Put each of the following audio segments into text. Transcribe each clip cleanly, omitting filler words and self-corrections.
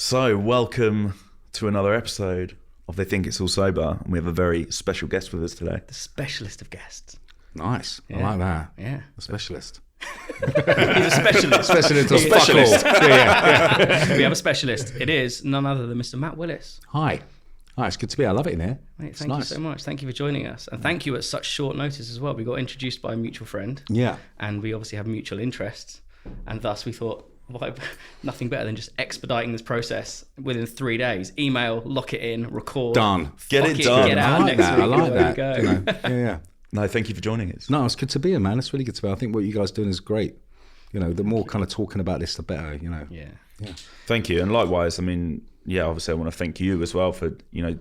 So, welcome to another episode of They Think It's All Sober, and we have a very special guest with us today. The specialist of guests. Nice. Yeah. I like that. Yeah. A specialist. He's a specialist. Specialist or Specialist. yeah. We have a specialist. It is none other than Mr. Matt Willis. Hi. Hi, it's good to be here. I love it in here. Mate, It's thank you nice. so much. Thank you for joining us. And thank you at such short notice as well. We got introduced by a mutual friend. Yeah. And we obviously have mutual interests. And thus we thought, why, nothing better than just expediting this process within 3 days. Email, lock it in, record. Done. Get fuck it done. Get I out like next that. week. I like Away that. we go. You know, yeah. No, thank you for joining us. No, it's good to be here, man. It's really good to be here. I think what you guys are doing is great. You know, the more kind of talking about this, the better, you know. Yeah. Thank you. And likewise, I mean, yeah, obviously I want to thank you as well for, you know,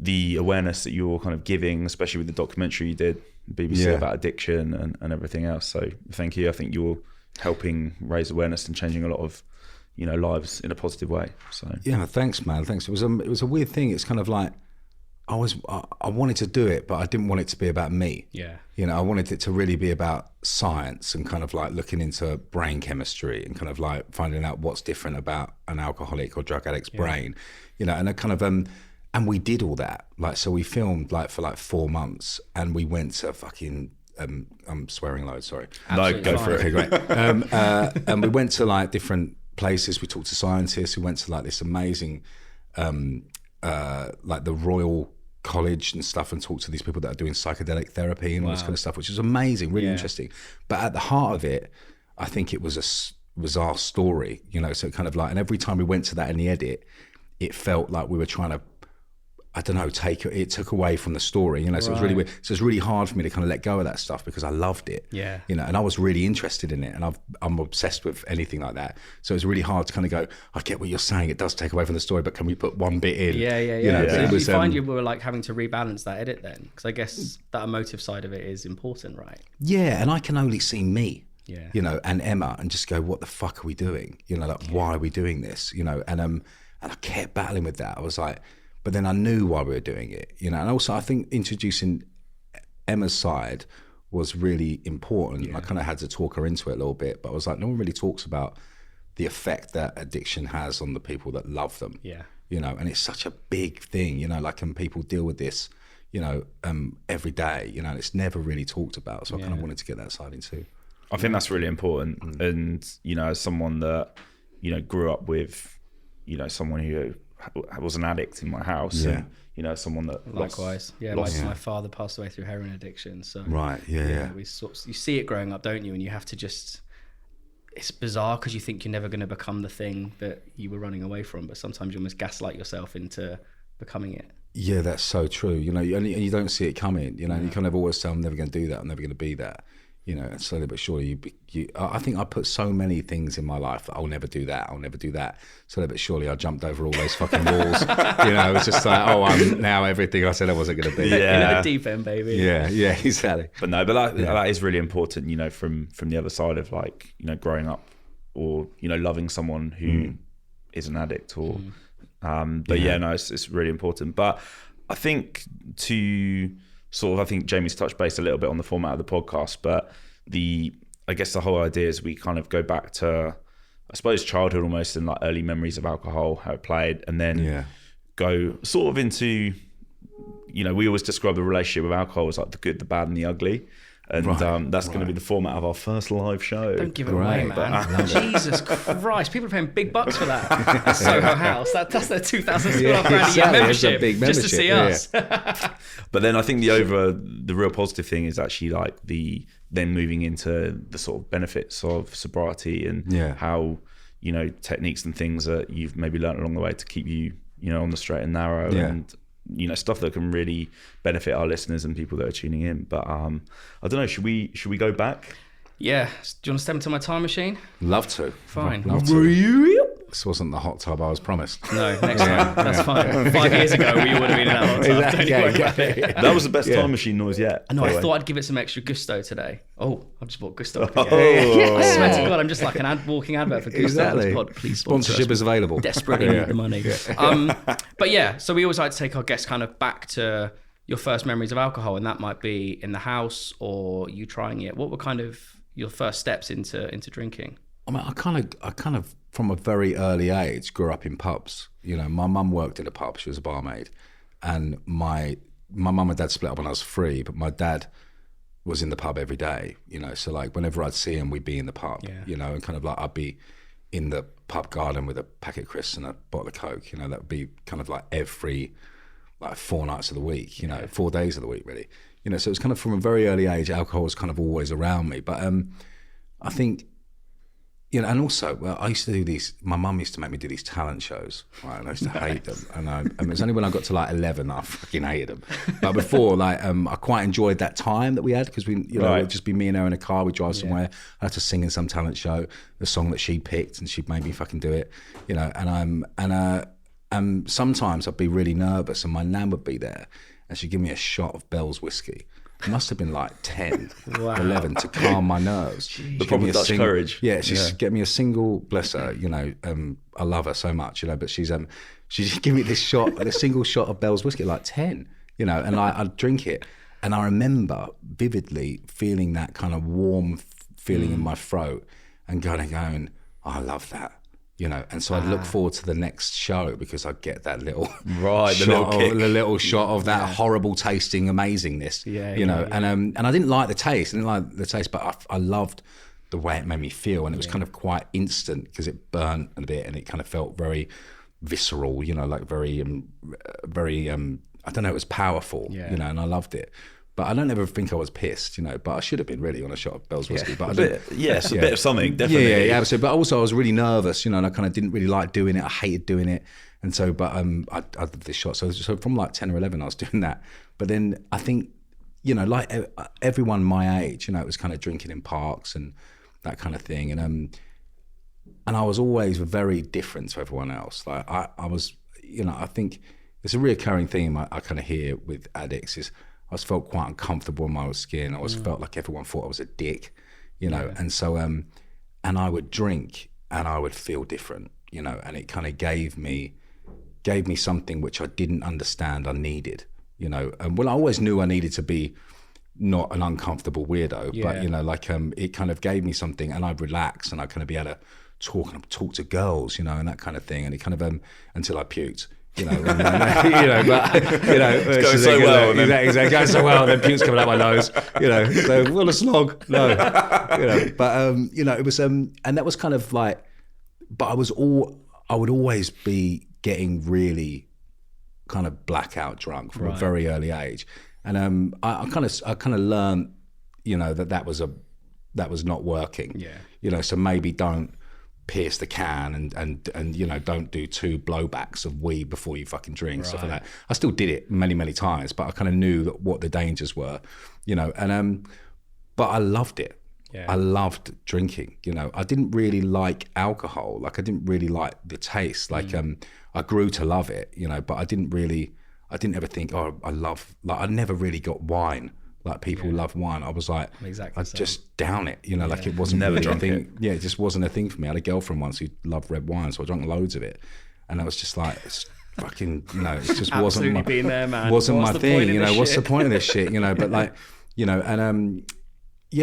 the awareness that you're kind of giving, especially with the documentary you did, BBC about addiction and everything else. So thank you. I think you're helping raise awareness and changing a lot of, you know, lives in a positive way. So Yeah, thanks, man. Thanks. It was a weird thing. It's kind of like I wanted to do it, but I didn't want it to be about me. Yeah. You know, I wanted it to really be about science and kind of like looking into brain chemistry and kind of like finding out what's different about an alcoholic or drug addict's brain, you know, and a kind of, and we did all that. Like, so we filmed like for like 4 months and we went to fucking, I'm swearing loads, sorry. Absolutely no, go fine. for it. Okay, great. And we went to like different places. We talked to scientists. We went to like this amazing, like the Royal College and stuff, and talked to these people that are doing psychedelic therapy and all this kind of stuff, which was amazing, really interesting. But at the heart of it, I think it was our story, you know. So kind of like, and every time we went to that in the edit, it felt like we were trying to, I don't know, it took away from the story, you know. So it was really weird. So it's really hard for me to kind of let go of that stuff because I loved it, Yeah. you know, and I was really interested in it, and I'm obsessed with anything like that. So it's really hard to kind of go, I get what you're saying, it does take away from the story, but can we put one bit in? Yeah. You know, So but it was, you find you were like having to rebalance that edit then? Because I guess that emotive side of it is important, right? yeah, and I can only see me. Yeah. You know, and Emma, and just go, what the fuck are we doing? You know, like, why are we doing this? You know, and I kept battling with that. I was like, but then I knew why we were doing it, you know. And also I think introducing Emma's side was really important. I kind of had to talk her into it a little bit, but I was like, no one really talks about the effect that addiction has on the people that love them. Yeah. You know, and it's such a big thing, you know, like, and people deal with this, you know, every day, you know, and it's never really talked about. So I kind of wanted to get that side in too. I think that's really important. And, you know, as someone that, you know, grew up with, you know, someone who was an addict in my house, and, you know, someone that Likewise. My father passed away through heroin addiction. So Right, yeah. we you see it growing up, don't you? And you have to just, it's bizarre because you think you're never going to become the thing that you were running away from, but sometimes you almost gaslight yourself into becoming it. Yeah, that's so true. You know, and you don't see it coming. You know, and you kind of always say, "I'm never going to do that. I'm never going to be that." You know, and slowly but surely, I think I put so many things in my life that I'll never do that. I'll never do that. Slowly but surely, I jumped over all those fucking walls. You know, it was just like, oh, I'm now everything I said I wasn't going to be. Yeah. In the deep end, baby. Yeah, exactly. But no, but that is really important, you know, from the other side of, like, you know, growing up or, you know, loving someone who is an addict or, but no, it's really important. But I think I think Jamie's touched base a little bit on the format of the podcast, but I guess the whole idea is we kind of go back to, I suppose, childhood almost, and like early memories of alcohol, how it played, and then go sort of into, you know, we always describe the relationship with alcohol as like the good, the bad, and the ugly. And that's going to be the format of our first live show. Don't give it away, man. Jesus Christ. People are paying big bucks for that. Soho House. That's their 2,000 grand a year exactly. membership. It's a big just to see us. But then I think the real positive thing is actually like then moving into the sort of benefits of sobriety and how, you know, techniques and things that you've maybe learned along the way to keep you, you know, on the straight and narrow and, you know, stuff that can really benefit our listeners and people that are tuning in. But I don't know, should we go back? Yeah. Do you want to step into my time machine? Love to. Fine. Love to. This wasn't the hot tub I was promised. No, next time. That's fine. 5 years ago, we would have been in that hot tub. Don't you worry about it. That was the best time machine noise yet. No, by the I way. thought I'd give it some extra gusto today. Oh, I've just bought Gusto up again. I swear to God, I'm just like an walking advert for Gusto. Exactly. Pod. Please sponsor Sponsorship us. is available. Desperately need the money. But yeah, so we always like to take our guests kind of back to your first memories of alcohol, and that might be in the house or you trying it. What were kind of your first steps into drinking? I mean, I kind of from a very early age, grew up in pubs. You know, my mum worked in a pub. She was a barmaid. And my mum and dad split up when I was 3, but my dad was in the pub every day, you know. So like whenever I'd see him, we'd be in the pub, you know, and kind of like I'd be in the pub garden with a packet of crisps and a bottle of Coke, you know. That would be kind of like every, like 4 nights of the week, you know, 4 days of the week, really. You know, so it was kind of from a very early age, alcohol was kind of always around me. But I think, you know, and also, well, I used to do these, my mum used to make me do these talent shows, right? And I used to hate them. And it was only when I got to like 11 I fucking hated them. But before, like, I quite enjoyed that time that we had, because we, you know, it'd just be me and her in a car, we'd drive somewhere, I had to sing in some talent show, the song that she picked, and she'd made me fucking do it, you know. And sometimes I'd be really nervous, and my nan would be there, and she'd give me a shot of Bell's whiskey. It must have been like 10, 11 to calm my nerves. The proper Dutch courage. Yeah, she's get me a single, bless her, you know, I love her so much, you know, but she just give me this shot, a single shot of Bell's whiskey, like 10, you know, and I'd drink it. And I remember vividly feeling that kind of warm feeling in my throat and going, oh, I love that. You know, and so I'd look forward to the next show, because I'd get that little the little shot of that horrible tasting amazingness. You know, and I didn't like the taste. But I loved the way it made me feel, and it was kind of quite instant, because it burnt a bit and it kind of felt very visceral. You know, like very I don't know, it was powerful. You know, and I loved it. But I don't ever think I was pissed, you know, but I should have been really on a shot of Bell's whiskey. But a bit of something, definitely. Yeah, absolutely. But also I was really nervous, you know, and I kind of didn't really like doing it. I hated doing it. And so, but I did this shot. So from like 10 or 11, I was doing that. But then I think, you know, like everyone my age, you know, it was kind of drinking in parks and that kind of thing. And I was always very different to everyone else. Like I was, you know, I think it's a reoccurring theme I kind of hear with addicts is, I was felt quite uncomfortable in my own skin. I always felt like everyone thought I was a dick, you know. And so, and I would drink and I would feel different, you know. And it kind of gave me something which I didn't understand I needed, you know. And well, I always knew I needed to be not an uncomfortable weirdo, but you know, like it kind of gave me something, and I'd relax and I'd kind of be able to talk to girls, you know, and that kind of thing. And it kind of until I puked. You know, but it's going so well. Exactly, going so well, and then puke's coming out my nose. You know, so what a slog. No, you know, but you know, it was, and that was kind of like, but I would always be getting really kind of blackout drunk from a very early age, and I kind of learned, you know, that was not working. Yeah, you know, so maybe don't pierce the can and you know, don't do 2 blowbacks of weed before you fucking drink, stuff like that. I still did it many times, but I kind of knew what the dangers were, you know. And but I loved it. I loved drinking, you know. I didn't really like alcohol, like I didn't really like the taste, like I grew to love it, you know, but I didn't ever think, oh, I never really got wine. Like people love wine. I was like, I'd just down it, you know, like it wasn't never really drunk a thing. it. Yeah, it just wasn't a thing for me. I had a girlfriend once who loved red wine, so I drank loads of it. And I was just like, it's fucking, you know, it just wasn't my, been there, man. wasn't my thing, you know, what's the point of this shit, you know, but like, you know, and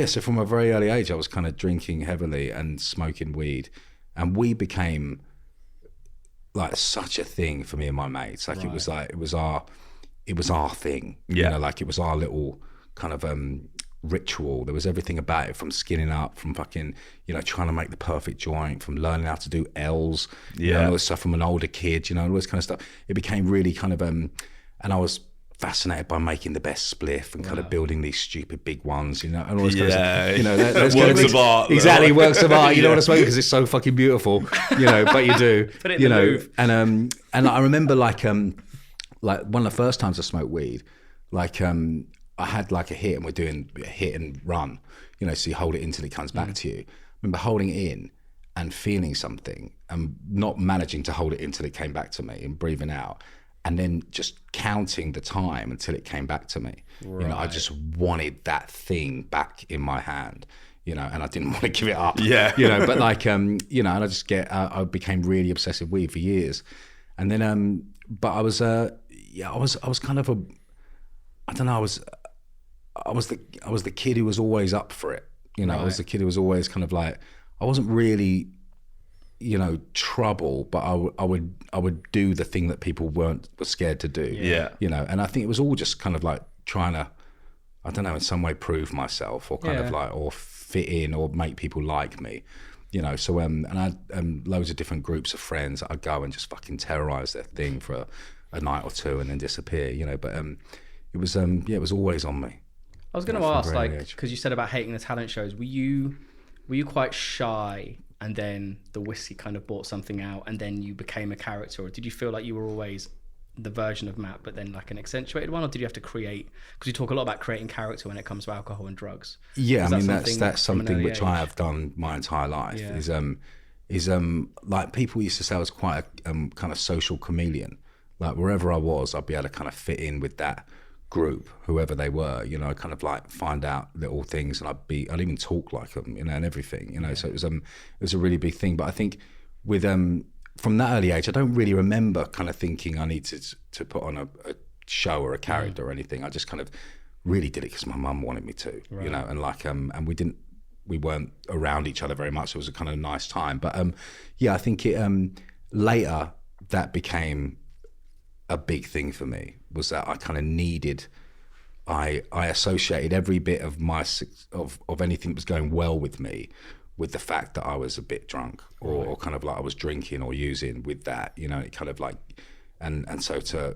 so from a very early age, I was kind of drinking heavily and smoking weed, and weed became like such a thing for me and my mates. Like it was our thing, you know, like it was our little kind of ritual. There was everything about it, from skinning up, from fucking, you know, trying to make the perfect joint, from learning how to do L's, you know, all this stuff from an older kid, you know, all this kind of stuff. It became really kind of and I was fascinated by making the best spliff and kind of building these stupid big ones, you know, and all this kind of stuff. You know, there's works of art. Exactly, works of art. You don't want to smoke because it's so fucking beautiful, you know, but you do. Put it in you the know, move. and I remember like one of the first times I smoked weed, like I had like a hit, and we're doing a hit and run, you know, so you hold it in till it comes back to you. I remember holding it in and feeling something and not managing to hold it in till it came back to me, and breathing out, and then just counting the time until it came back to me. You know, I just wanted that thing back in my hand, you know, and I didn't want to give it up. Yeah. You know, but like, you know, and I became really obsessed with weed for years. And then, but I was kind of I don't know, I was the kid who was always up for it. You know, I was the kid who was always kind of like, I wasn't really trouble, but I would do the thing that people were scared to do. Yeah. And I think it was all just kind of like trying to, I don't know, in some way prove myself or kind of like, or fit in or make people like me. So and I had loads of different groups of friends that I'd go and just fucking terrorize their thing for a night or two and then disappear, but it was always on me. I was going to ask, like, because you said about hating the talent shows, were you quite shy and then the whiskey kind of brought something out and then you became a character, or did you feel like you were always the version of Matt but then like an accentuated one, or did you have to create, because you talk a lot about creating character when it comes to alcohol and drugs? Yeah, I mean that's something which I have done my entire life. Is like people used to say I was quite a kind of social chameleon. Like wherever I was, I'd be able to kind of fit in with that group, whoever they were, kind of like find out little things, and I'd even talk like them, and everything, So it was a really big thing. But I think with from that early age, I don't really remember kind of thinking I needed to put on a show or a character or anything. I just kind of really did it because my mum wanted me to, and like and we weren't around each other very much. It was a kind of nice time, but I think it later that became a big thing for me, was that I kind of needed, I associated every bit of of anything that was going well with me with the fact that I was a bit drunk or kind of like I was drinking or using, with that, it kind of like, and so to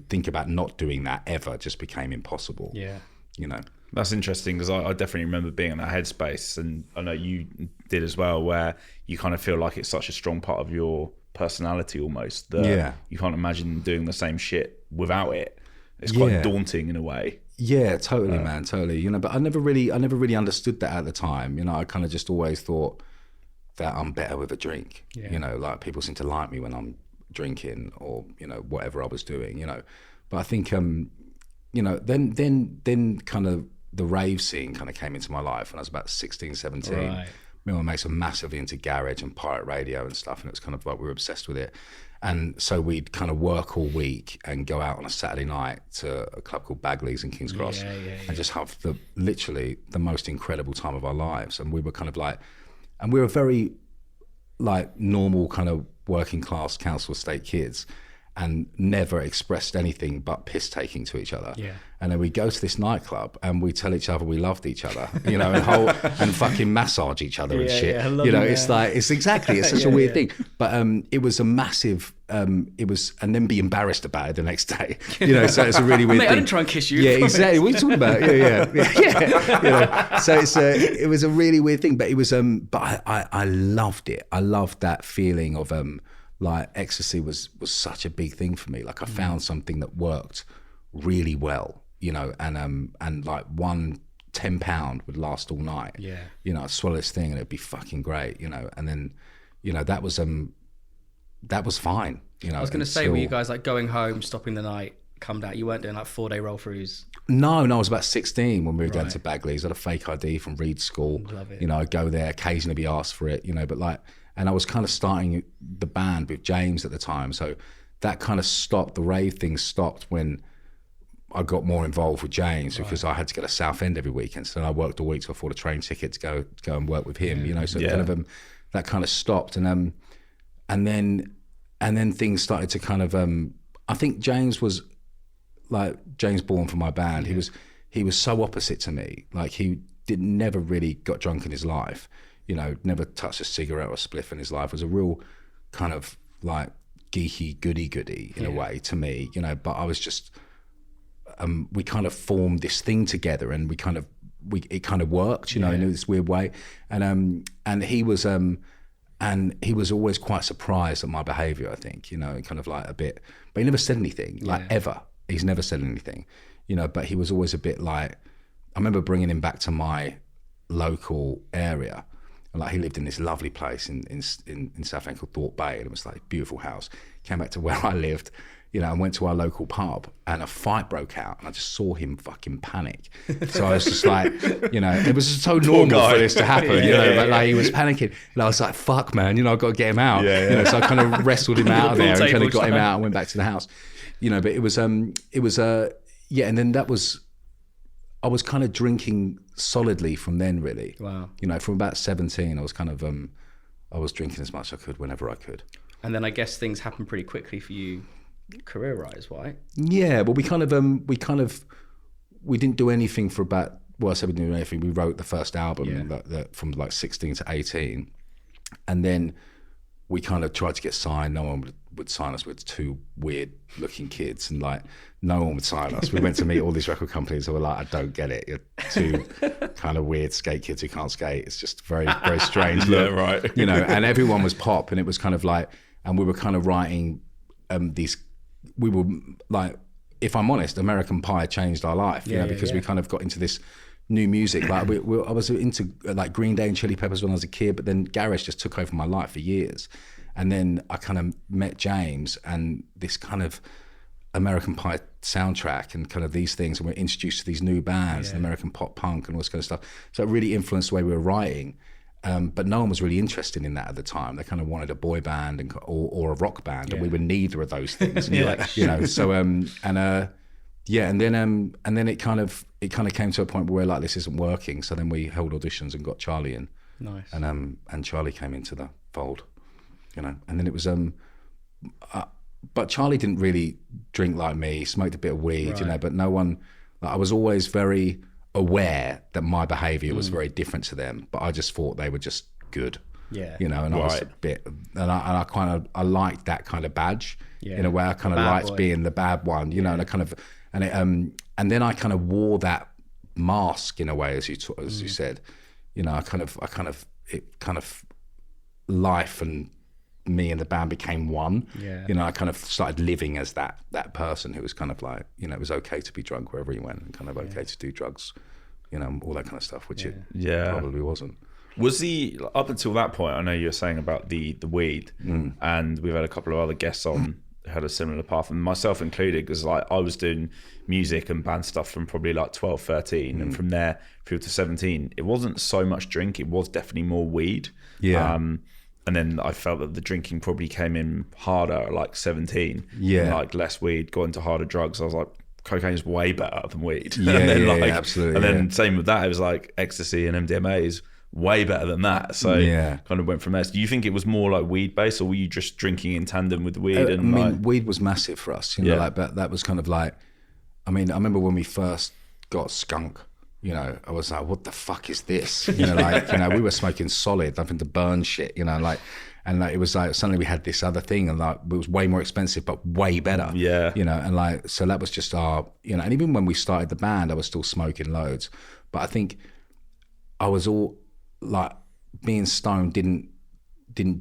think about not doing that ever just became impossible. That's interesting, because I definitely remember being in that headspace, and I know you did as well, where you kind of feel like it's such a strong part of your personality almost that you can't imagine doing the same shit without it. It's quite daunting in a way. Yeah, totally, man, totally. But I never really understood that at the time. I kind of just always thought that I'm better with a drink. Like people seem to like me when I'm drinking or whatever I was doing. But I think then kind of the rave scene kind of came into my life when I was about 16, 17. Right. Me and my mates were massively into garage and pirate radio and stuff, and it was kind of like we were obsessed with it. And so we'd kind of work all week and go out on a Saturday night to a club called Bagley's in King's Cross and just have literally the most incredible time of our lives. And we were kind of like, and we were very like normal kind of working class council estate kids, and never expressed anything but piss taking to each other. And then we go to this nightclub and we tell each other we loved each other, and fucking massage each other and shit. It's like, it's such a weird thing. But it was a massive, and then be embarrassed about it the next day. So it's a really weird thing. I didn't try and kiss you. Yeah, exactly. What are you talking about? Yeah. So it was a really weird thing, but it was, but I loved it. I loved that feeling of, like ecstasy was such a big thing for me. Like I found something that worked really well, and like one £10 would last all night. I'd swallow this thing and it'd be fucking great, and then, that was fine. I was going to say, were you guys like going home, stopping the night, come down? You weren't doing like 4-day roll throughs? No, I was about 16 when we were going to Bagley's. I had a fake ID from Reed School. Love it. I'd go there, occasionally be asked for it, but like, and I was kind of starting the band with James at the time. So that kind of stopped, the rave thing stopped when I got more involved with James, because I had to go to Southend every weekend. So I worked all week to afford a train ticket to go and work with him, So kind of, that kind of stopped. And then things started to kind of, I think James was like, James Bourne from my band. He was so opposite to me. Like he never really got drunk in his life. Never touched a cigarette or a spliff in his life. Was a real kind of like geeky goody in a way to me, but I was just, we kind of formed this thing together, and it kind of worked, in this weird way. And he was always quite surprised at my behavior, I think, kind of like a bit, but he never said anything, like ever. He's never said anything, but he was always a bit like, I remember bringing him back to my local area. Like he lived in this lovely place in Southend called Thorpe Bay, and it was like a beautiful house. Came back to where I lived, and went to our local pub, and a fight broke out, and I just saw him fucking panic. So I was just like, it was just so normal for this to happen, but like he was panicking, and I was like, fuck man, I've got to get him out. So I kind of wrestled him out of there and kind of got him out and went back to the house, but it was and then that was, I was kind of drinking solidly from then, really. Wow. From about 17, I was kind of, I was drinking as much as I could whenever I could. And then I guess things happened pretty quickly for you, career-wise, right? Yeah, well, we didn't do anything for about. Well, I said we didn't do anything. We wrote the first album from like 16 to 18, and then we kind of tried to get signed. No one would sign us with two weird-looking kids, and like no one would sign us. We went to meet all these record companies, and we're like, I don't get it. You're two kind of weird skate kids who can't skate. It's just very, very strange. Look, right. You know, and everyone was pop, and it was kind of like, and we were kind of writing these. We were like, if I'm honest, American Pie changed our life, you know, because we kind of got into this new music. Like I was into like Green Day and Chili Peppers when I was a kid, but then garage just took over my life for years. And then I kind of met James and this kind of American Pie soundtrack and kind of these things, and we're introduced to these new bands, and American pop punk and all this kind of stuff. So it really influenced the way we were writing. But no one was really interested in that at the time. They kind of wanted a boy band or a rock band, and we were neither of those things. You know. So and then it kind of came to a point where we're like, this isn't working. So then we held auditions and got Charlie in. Nice. And Charlie came into the fold, you know. And then it was but Charlie didn't really drink like me. He smoked a bit of weed, you know. But no one. Like, I was always very aware that my behaviour was very different to them, but I just thought they were just good, you know. And I was a bit, and I liked that kind of badge in a way. I kind of liked being the bad one, you know. And I kind of, and then I kind of wore that mask in a way, as you said, you know. Life and me and the band became one. You know, I kind of started living as that person who was kind of like, you know, it was okay to be drunk wherever you went, and kind of okay to do drugs, you know, all that kind of stuff, which it probably wasn't. Was up until that point, I know you were saying about the weed, and we've had a couple of other guests on who had a similar path, and myself included, because like I was doing music and band stuff from probably like 12, 13, and from there through to 17, it wasn't so much drink, it was definitely more weed. And then I felt that the drinking probably came in harder at like 17. And like less weed, got into harder drugs. I was like, cocaine's way better than weed. Absolutely. And then same with that, it was like ecstasy and MDMA is way better than that. So kind of went from there. So do you think it was more like weed based, or were you just drinking in tandem with weed? Weed was massive for us, you know, like, but that was kind of like, I mean, I remember when we first got skunk, you know, I was like, what the fuck is this? You know, like, you know, we were smoking solid, nothing to burn shit, you know, like, and like, it was like, suddenly we had this other thing, and like, it was way more expensive, but way better. You know, and like, so that was just our, you know, and even when we started the band, I was still smoking loads. But I think I was all like, being stoned didn't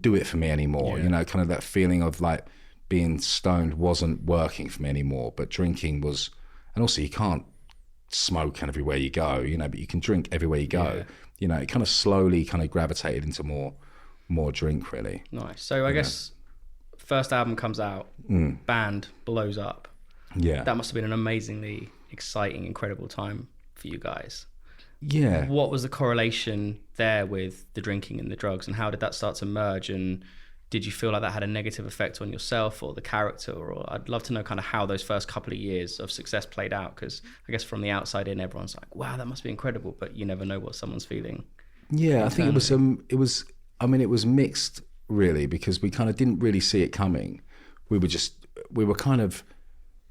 do it for me anymore. You know, kind of that feeling of like being stoned wasn't working for me anymore, but drinking was, and also you can't smoke everywhere you go, you know, but you can drink everywhere you go. You know, it kind of slowly kind of gravitated into more drink, really. Nice. So I guess first album comes out, band blows up. That must have been an amazingly exciting, incredible time for you guys. What was the correlation there with the drinking and the drugs, and how did that start to merge? And did you feel like that had a negative effect on yourself or the character? Or I'd love to know kind of how those first couple of years of success played out, because I guess from the outside in, everyone's like, wow, that must be incredible, but you never know what someone's feeling. I think it was mixed, really, because we kind of didn't really see it coming. We were kind of,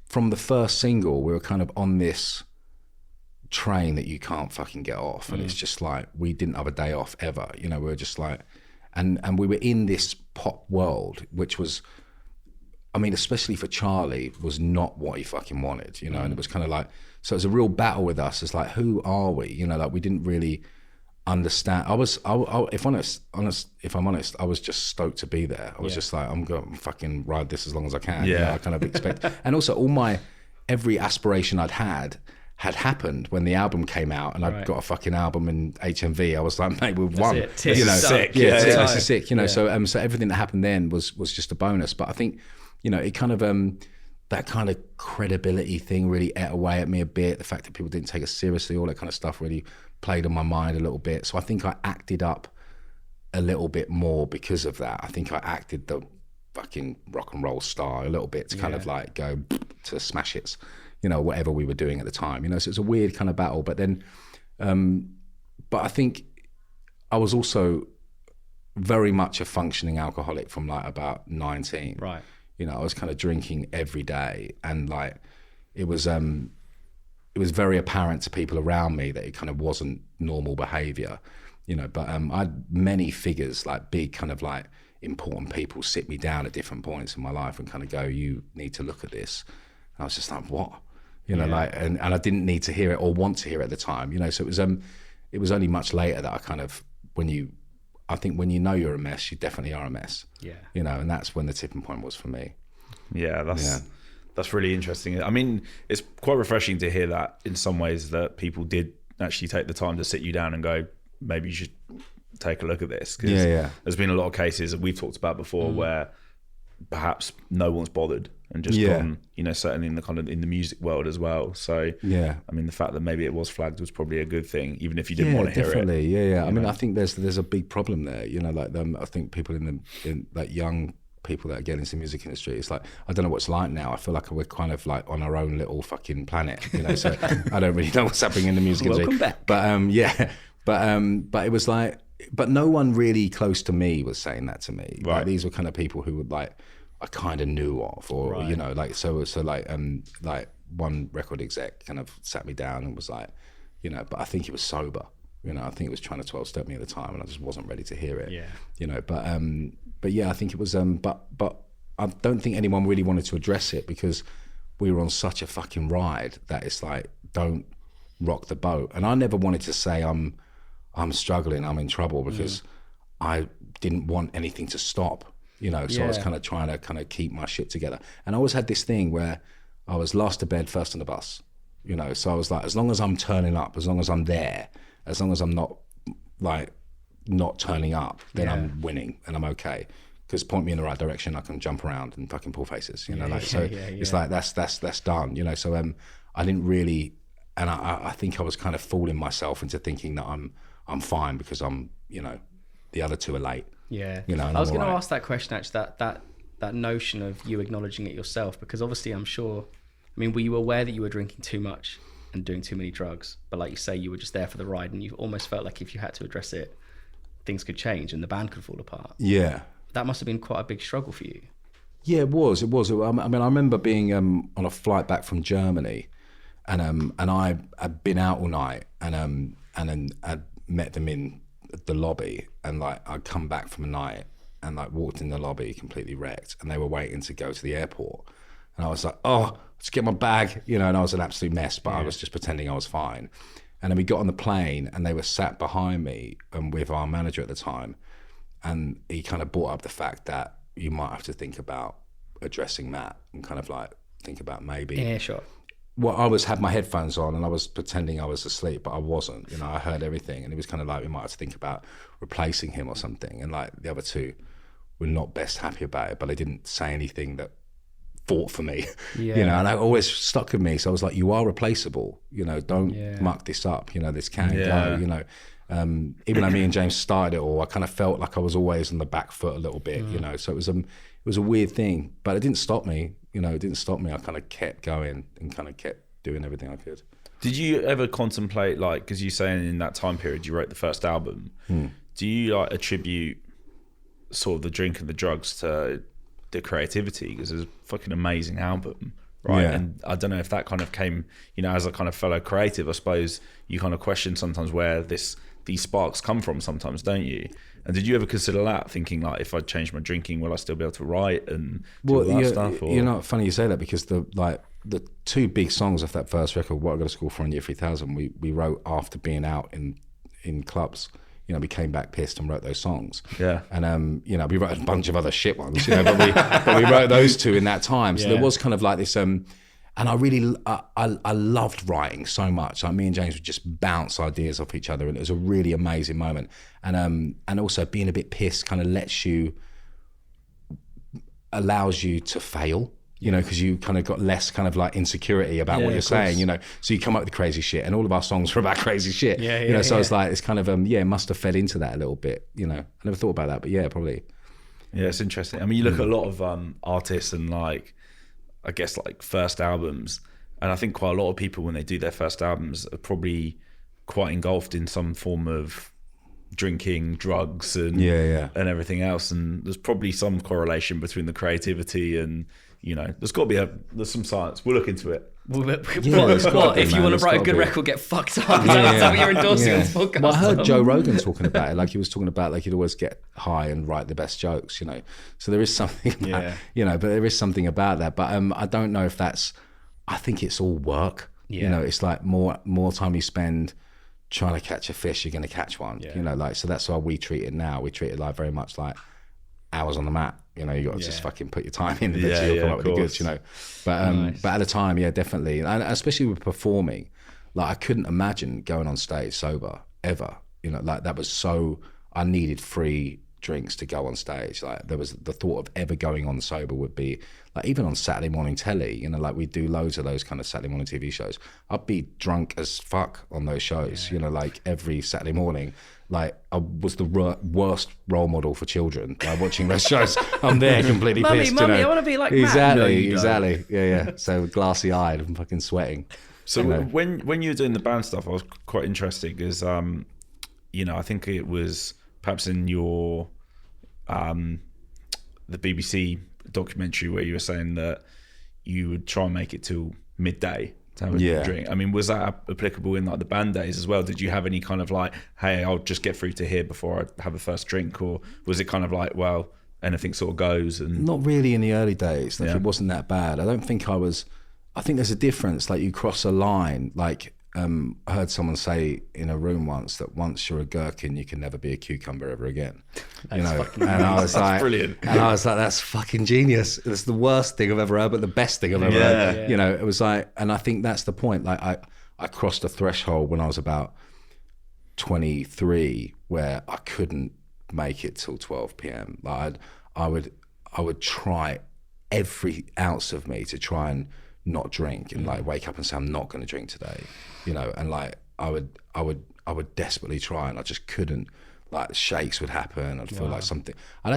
from the first single, we were kind of on this train that you can't fucking get off, and it's just like, we didn't have a day off ever, you know. We were just like, and we were in this pop world, which was, I mean, especially for Charlie, was not what he fucking wanted, you know. And it was kind of like, so it was a real battle with us. It's like, who are we, you know? Like, we didn't really understand. If I'm honest, I was just stoked to be there. I was just like, I'm going to fucking ride this as long as I can. You know, I kind of expect, and also every aspiration I'd had happened when the album came out, and I'd got a fucking album in HMV. I was like, mate, we've won. You know, sick. This is sick. You know, so everything that happened then was just a bonus. But I think, you know, it kind of that kind of credibility thing really ate away at me a bit. The fact that people didn't take us seriously, all that kind of stuff really played on my mind a little bit. So I think I acted up a little bit more because of that. I think I acted the fucking rock and roll star a little bit to kind of like go to smash hits, you know, whatever we were doing at the time, you know. So it's a weird kind of battle. But then, but I think I was also very much a functioning alcoholic from like about 19. Right. You know, I was kind of drinking every day, and like it was very apparent to people around me that it kind of wasn't normal behavior, you know. But I had many figures, like big kind of like important people, sit me down at different points in my life and kind of go, "You need to look at this." And I was just like, "What?" You know, like, and I didn't need to hear it or want to hear it at the time, you know. So it was only much later that I kind of, I think when you know you're a mess, you definitely are a mess. Yeah. You know, and that's when the tipping point was for me. Yeah, that's really interesting. I mean, it's quite refreshing to hear that in some ways, that people did actually take the time to sit you down and go, maybe you should take a look at this. Cause there's been a lot of cases that we've talked about before where perhaps no one's bothered and just gone, you know, certainly in the music world as well. So I mean, the fact that maybe it was flagged was probably a good thing, even if you didn't want to hear it. Yeah. I mean, I think there's a big problem there, you know, like I think people in like young people that are getting into the music industry, it's like, I don't know what it's like now. I feel like we're kind of like on our own little fucking planet, you know, so I don't really know what's happening in the music industry. Welcome back. But it was like, but no one really close to me was saying that to me. Right. Like, these were kind of people who would like, I kind of knew of, or you know, like so like one record exec kind of sat me down and was like, you know, but I think he was sober, you know, I think he was trying to 12-step me at the time, and I just wasn't ready to hear it, you know, but yeah, I think it was, but I don't think anyone really wanted to address it, because we were on such a fucking ride that it's like, don't rock the boat. And I never wanted to say I'm struggling, I'm in trouble, because I didn't want anything to stop. You know, so I was kind of trying to kind of keep my shit together. And I always had this thing where I was last to bed, first on the bus, you know, so I was like, as long as I'm turning up, as long as I'm there, as long as I'm not like not turning up, then I'm winning and I'm okay. Because point me in the right direction, I can jump around and fucking pull faces, you know, it's like, that's done, you know. So I didn't really, and I think I was kind of fooling myself into thinking that I'm fine because I'm, you know, the other two are late. Yeah, you know, I was going to ask that question actually, that notion of you acknowledging it yourself, because obviously I'm sure, I mean, were you aware that you were drinking too much and doing too many drugs? But like you say, you were just there for the ride, and you almost felt like if you had to address it, things could change and the band could fall apart. Yeah. That must have been quite a big struggle for you. Yeah, it was. I mean, I remember being on a flight back from Germany, and I had been out all night, and then I'd met them in the lobby, and like I'd come back from a night and like walked in the lobby completely wrecked, and they were waiting to go to the airport, and I was like, oh, let's get my bag, you know, and I was an absolute mess, but I was just pretending I was fine. And then we got on the plane, and they were sat behind me and with our manager at the time, and he kind of brought up the fact that you might have to think about addressing Matt and kind of like think about maybe. Yeah, sure. Well, I had my headphones on and I was pretending I was asleep, but I wasn't. You know, I heard everything, and it was kind of like we might have to think about replacing him or something. And like the other two were not best happy about it, but they didn't say anything that fought for me. Yeah. You know, and that always stuck with me. So I was like, you are replaceable. You know, don't muck this up. You know, this can go. You know, even though me and James started it all, I kind of felt like I was always on the back foot a little bit. You know, so it was a weird thing, but it didn't stop me. You know, it didn't stop me. I kind of kept going and kind of kept doing everything I could. Did you ever contemplate, like, because you're saying in that time period you wrote the first album, do you like attribute sort of the drink and the drugs to the creativity? Because it's a fucking amazing album, right? Yeah. And I don't know if that kind of came, you know, as a kind of fellow creative, I suppose you kind of question sometimes where these sparks come from sometimes, don't you? And did you ever consider that, thinking like, if I change my drinking, will I still be able to write and do all that stuff? Or? You know, funny you say that, because the two big songs off that first record, What I Go to School For and Year 3000, we wrote after being out in clubs. You know, we came back pissed and wrote those songs. Yeah. And you know, we wrote a bunch of other shit ones. You know, but we wrote those two in that time. So there was kind of like this. And I really, I loved writing so much. Like, me and James would just bounce ideas off each other, and it was a really amazing moment. And also being a bit pissed kind of allows you to fail, you know, because you kind of got less kind of like insecurity about what you're saying, you know. So you come up with the crazy shit, and all of our songs were about crazy shit. You know, so it's like, it's kind of, it must have fed into that a little bit, you know. I never thought about that, but yeah, probably. Yeah, it's interesting. I mean, you look at a lot of artists and like, I guess like first albums, and I think quite a lot of people when they do their first albums are probably quite engulfed in some form of drinking, drugs, and and everything else. And there's probably some correlation between the creativity and, there's got to be there's some science. We'll look into it. If you want to write a good record, get fucked up. Is that what you're endorsing on this podcast? Well, I heard Joe Rogan talking about it. Like, he was talking about, like, he'd always get high and write the best jokes, So there is something about, but there is something about that. But I don't know if that's, I think it's all work. It's like more time you spend trying to catch a fish, you're going to catch one. So that's why we treat it now. We treat it like very much like hours on the mat. You got to just fucking put your time in, and you'll come up with the goods. But at the time, definitely, and especially with performing, like, I couldn't imagine going on stage sober ever. Like, that was so, I needed free drinks to go on stage. Like, there was the thought of ever going on sober would be like, even on Saturday morning telly, like, we do loads of those kind of Saturday morning TV shows. I'd be drunk as fuck on those shows, like every Saturday morning. Like, I was the worst role model for children. Like, watching those shows, I'm there completely pissed. Mummy, I want to be like Matt. Exactly. Yeah. So glassy eyed and fucking sweating. So when you were doing the band stuff, I was quite interested because, I think it was perhaps in your the BBC documentary where you were saying that you would try and make it till midday to have a drink. I mean, was that applicable in like the band days as well? Did you have any kind of like, hey, I'll just get through to here before I have a first drink, or was it kind of like, well, anything sort of goes? And not really in the early days. Like, it wasn't that bad. I think there's a difference. Like, you cross a line. Like, I heard someone say in a room once that once you're a gherkin, you can never be a cucumber ever again. And I was like, brilliant. And I was like, that's fucking genius. It's the worst thing I've ever heard, but the best thing I've ever heard. It was like, and I think that's the point. Like, I crossed a threshold when I was about 23 where I couldn't make it till 12 p.m. Like, I would try every ounce of me to try and not drink and like wake up and say I'm not going to drink today, and like I would desperately try, and I just couldn't. Like, shakes would happen. I'd feel like something. I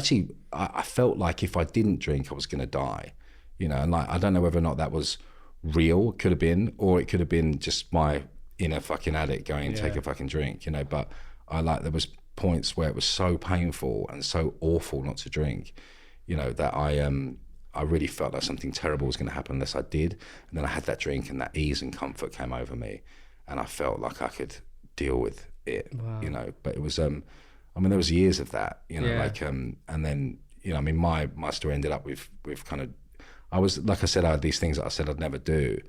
felt like if I didn't drink, I was going to die, and like, I don't know whether or not that was real. It could have been, or it could have been just my inner fucking addict going, take a fucking drink, but there was points where it was so painful and so awful not to drink, that I really felt like something terrible was going to happen unless I did. And then I had that drink, and that ease and comfort came over me, and I felt like I could deal with it. But it was there was years of that, and then my story ended up with kind of, I was, like I said, I had these things that I said I'd never do,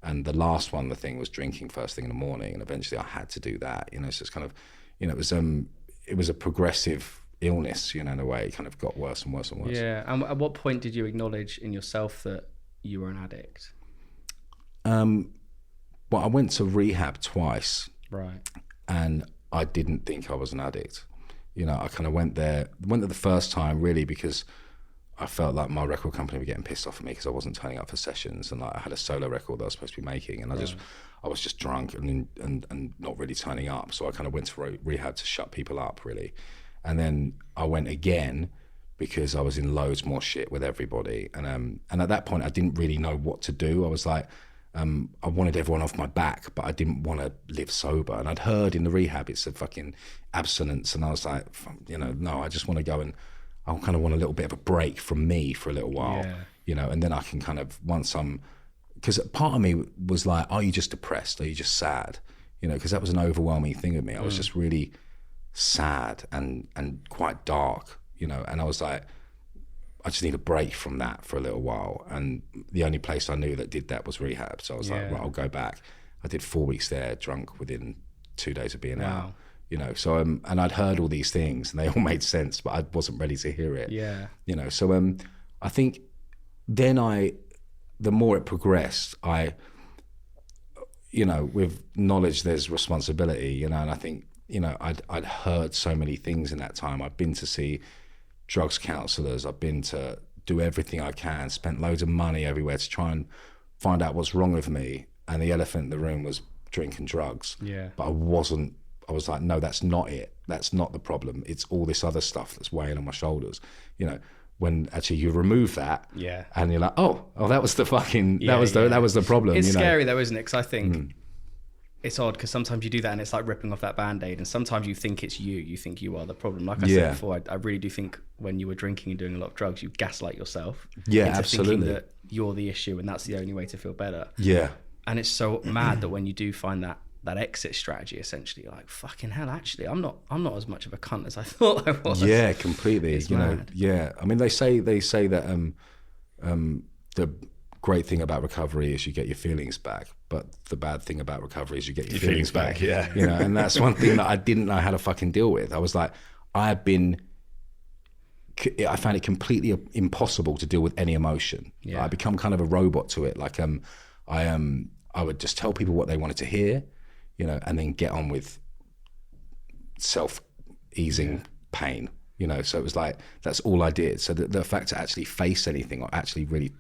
and the last one, the thing was drinking first thing in the morning, and eventually I had to do that. So it's kind of, it was a progressive illness, in a way. It kind of got worse and worse and worse. Yeah. And at what point did you acknowledge in yourself that you were an addict? Well, I went to rehab twice. Right. And I didn't think I was an addict. I kind of went there the first time really because I felt like my record company were getting pissed off at me because I wasn't turning up for sessions, and like, I had a solo record that I was supposed to be making, and I was just drunk and not really turning up. So I kind of went to rehab to shut people up really. And then I went again because I was in loads more shit with everybody. And at that point, I didn't really know what to do. I was like, I wanted everyone off my back, but I didn't want to live sober. And I'd heard in the rehab, it's a fucking abstinence. And I was like, no, I just want to go, and I kind of want a little bit of a break from me for a little while, and then I can kind of, because part of me was like, are you just depressed? Are you just sad? Because that was an overwhelming thing of me. I was just really sad and quite dark, and I was like, I just need a break from that for a little while. And the only place I knew that did that was rehab. So I was like, right, I'll go back. I did 4 weeks there, drunk within 2 days of being out. So and I'd heard all these things and they all made sense, but I wasn't ready to hear it. So I think then the more it progressed, with knowledge there's responsibility, and I think, I'd heard so many things in that time. I'd been to see drugs counsellors, I've been to do everything I can, spent loads of money everywhere to try and find out what's wrong with me, and the elephant in the room was drink and drugs. But I was like, no, that's not it. That's not the problem. It's all this other stuff that's weighing on my shoulders. When actually you remove that, and you're like, oh, that was the fucking, that was the problem. It's scary though, isn't it? Because I think it's odd because sometimes you do that and it's like ripping off that band-aid, and sometimes you think it's you think you are the problem. Like I said before, I really do think when you were drinking and doing a lot of drugs, you gaslight yourself into absolutely thinking that you're the issue and that's the only way to feel better. And it's so mad that when you do find that exit strategy, essentially, you're like, fucking hell, actually I'm not as much of a cunt as I thought I was. Completely. It's you mad. know, I mean, they say that the great thing about recovery is you get your feelings back, but the bad thing about recovery is you get your feelings back. You know, and that's one thing that I didn't know how to fucking deal with. I was like, I found it completely impossible to deal with any emotion. I become kind of a robot to it. Like I would just tell people what they wanted to hear, you know, and then get on with self-easing pain, you know. So it was like, that's all I did. So the fact to actually face anything or actually really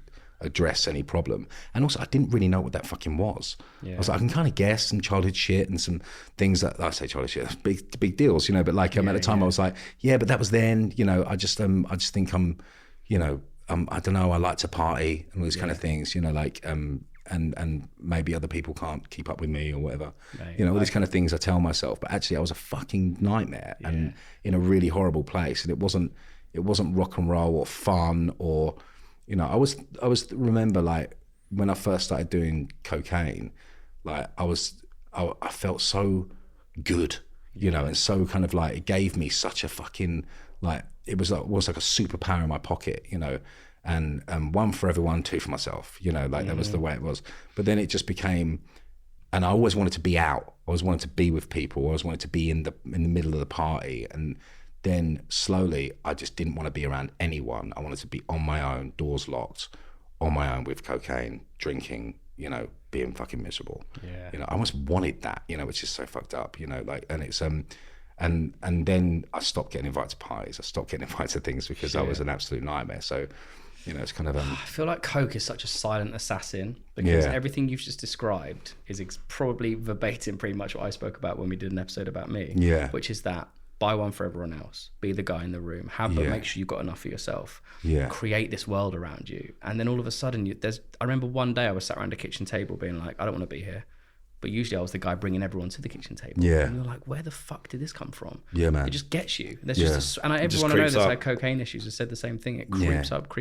address any problem, and also I didn't really know what that fucking was. I was like, I can kind of guess some childhood shit and some things that I say childhood shit, big deals, you know. But like at the time, I was like, but that was then, you know. I just think I'm, you know, I don't know. I like to party and all these kind of things, you know, like and maybe other people can't keep up with me or whatever, you know, all these kind of things I tell myself. But actually, I was a fucking nightmare and in a really horrible place. And it wasn't rock and roll or fun or. You know, I was remember like when I first started doing cocaine, like I felt so good, you know, and so kind of like it gave me such a fucking like it was like a superpower in my pocket, you know, and one for everyone, two for myself, you know, like that was the way it was. But then it just became, and I always wanted to be out, I always wanted to be with people, I always wanted to be in the middle of the party. And then slowly, I just didn't want to be around anyone. I wanted to be on my own, doors locked, on my own with cocaine, drinking, you know, being fucking miserable. You know, I almost wanted that, you know, which is so fucked up, you know, like, and it's, and then I stopped getting invited to parties. I stopped getting invited to things because I was an absolute nightmare. So, you know, it's kind of, I feel like coke is such a silent assassin because everything you've just described is probably verbatim pretty much what I spoke about when we did an episode about me. Which is that. Buy one for everyone else. Be the guy in the room. But make sure you've got enough for yourself. Create this world around you. And then all of a sudden, I remember one day I was sat around a kitchen table being like, I don't want to be here. But usually I was the guy bringing everyone to the kitchen table. And you're like, where the fuck did this come from? Man. It just gets you. There's just and everyone I know that's had cocaine issues has said the same thing. It creeps up,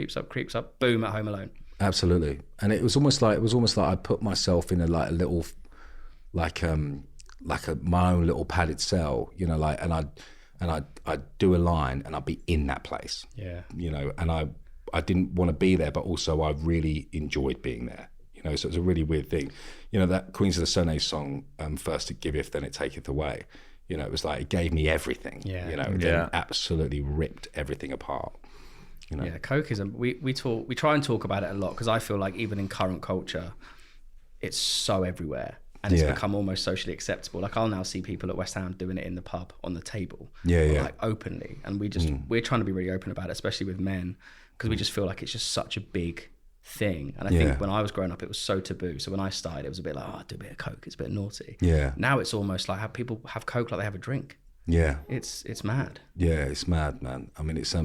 boom, at home alone. Absolutely. And it was almost like I put myself in a little my own little padded cell, you know, like, and I'd do a line and I'd be in that place, you know, and I didn't want to be there, but also I really enjoyed being there, you know. So it was a really weird thing, you know, that Queens of the Stone Age song, first it giveth, then it taketh away, you know. It was like, it gave me everything, you know, then absolutely ripped everything apart, you know. Coke is we try and talk about it a lot because I feel like even in current culture, it's so everywhere. And it's become almost socially acceptable. Like I'll now see people at West Ham doing it in the pub on the table, like openly. And we're trying to be really open about it, especially with men, because we just feel like it's just such a big thing. And I think when I was growing up, it was so taboo. So when I started, it was a bit like, oh, do a bit of coke. It's a bit naughty. Now it's almost like how people have coke like they have a drink. It's mad. It's mad, man. I mean, it's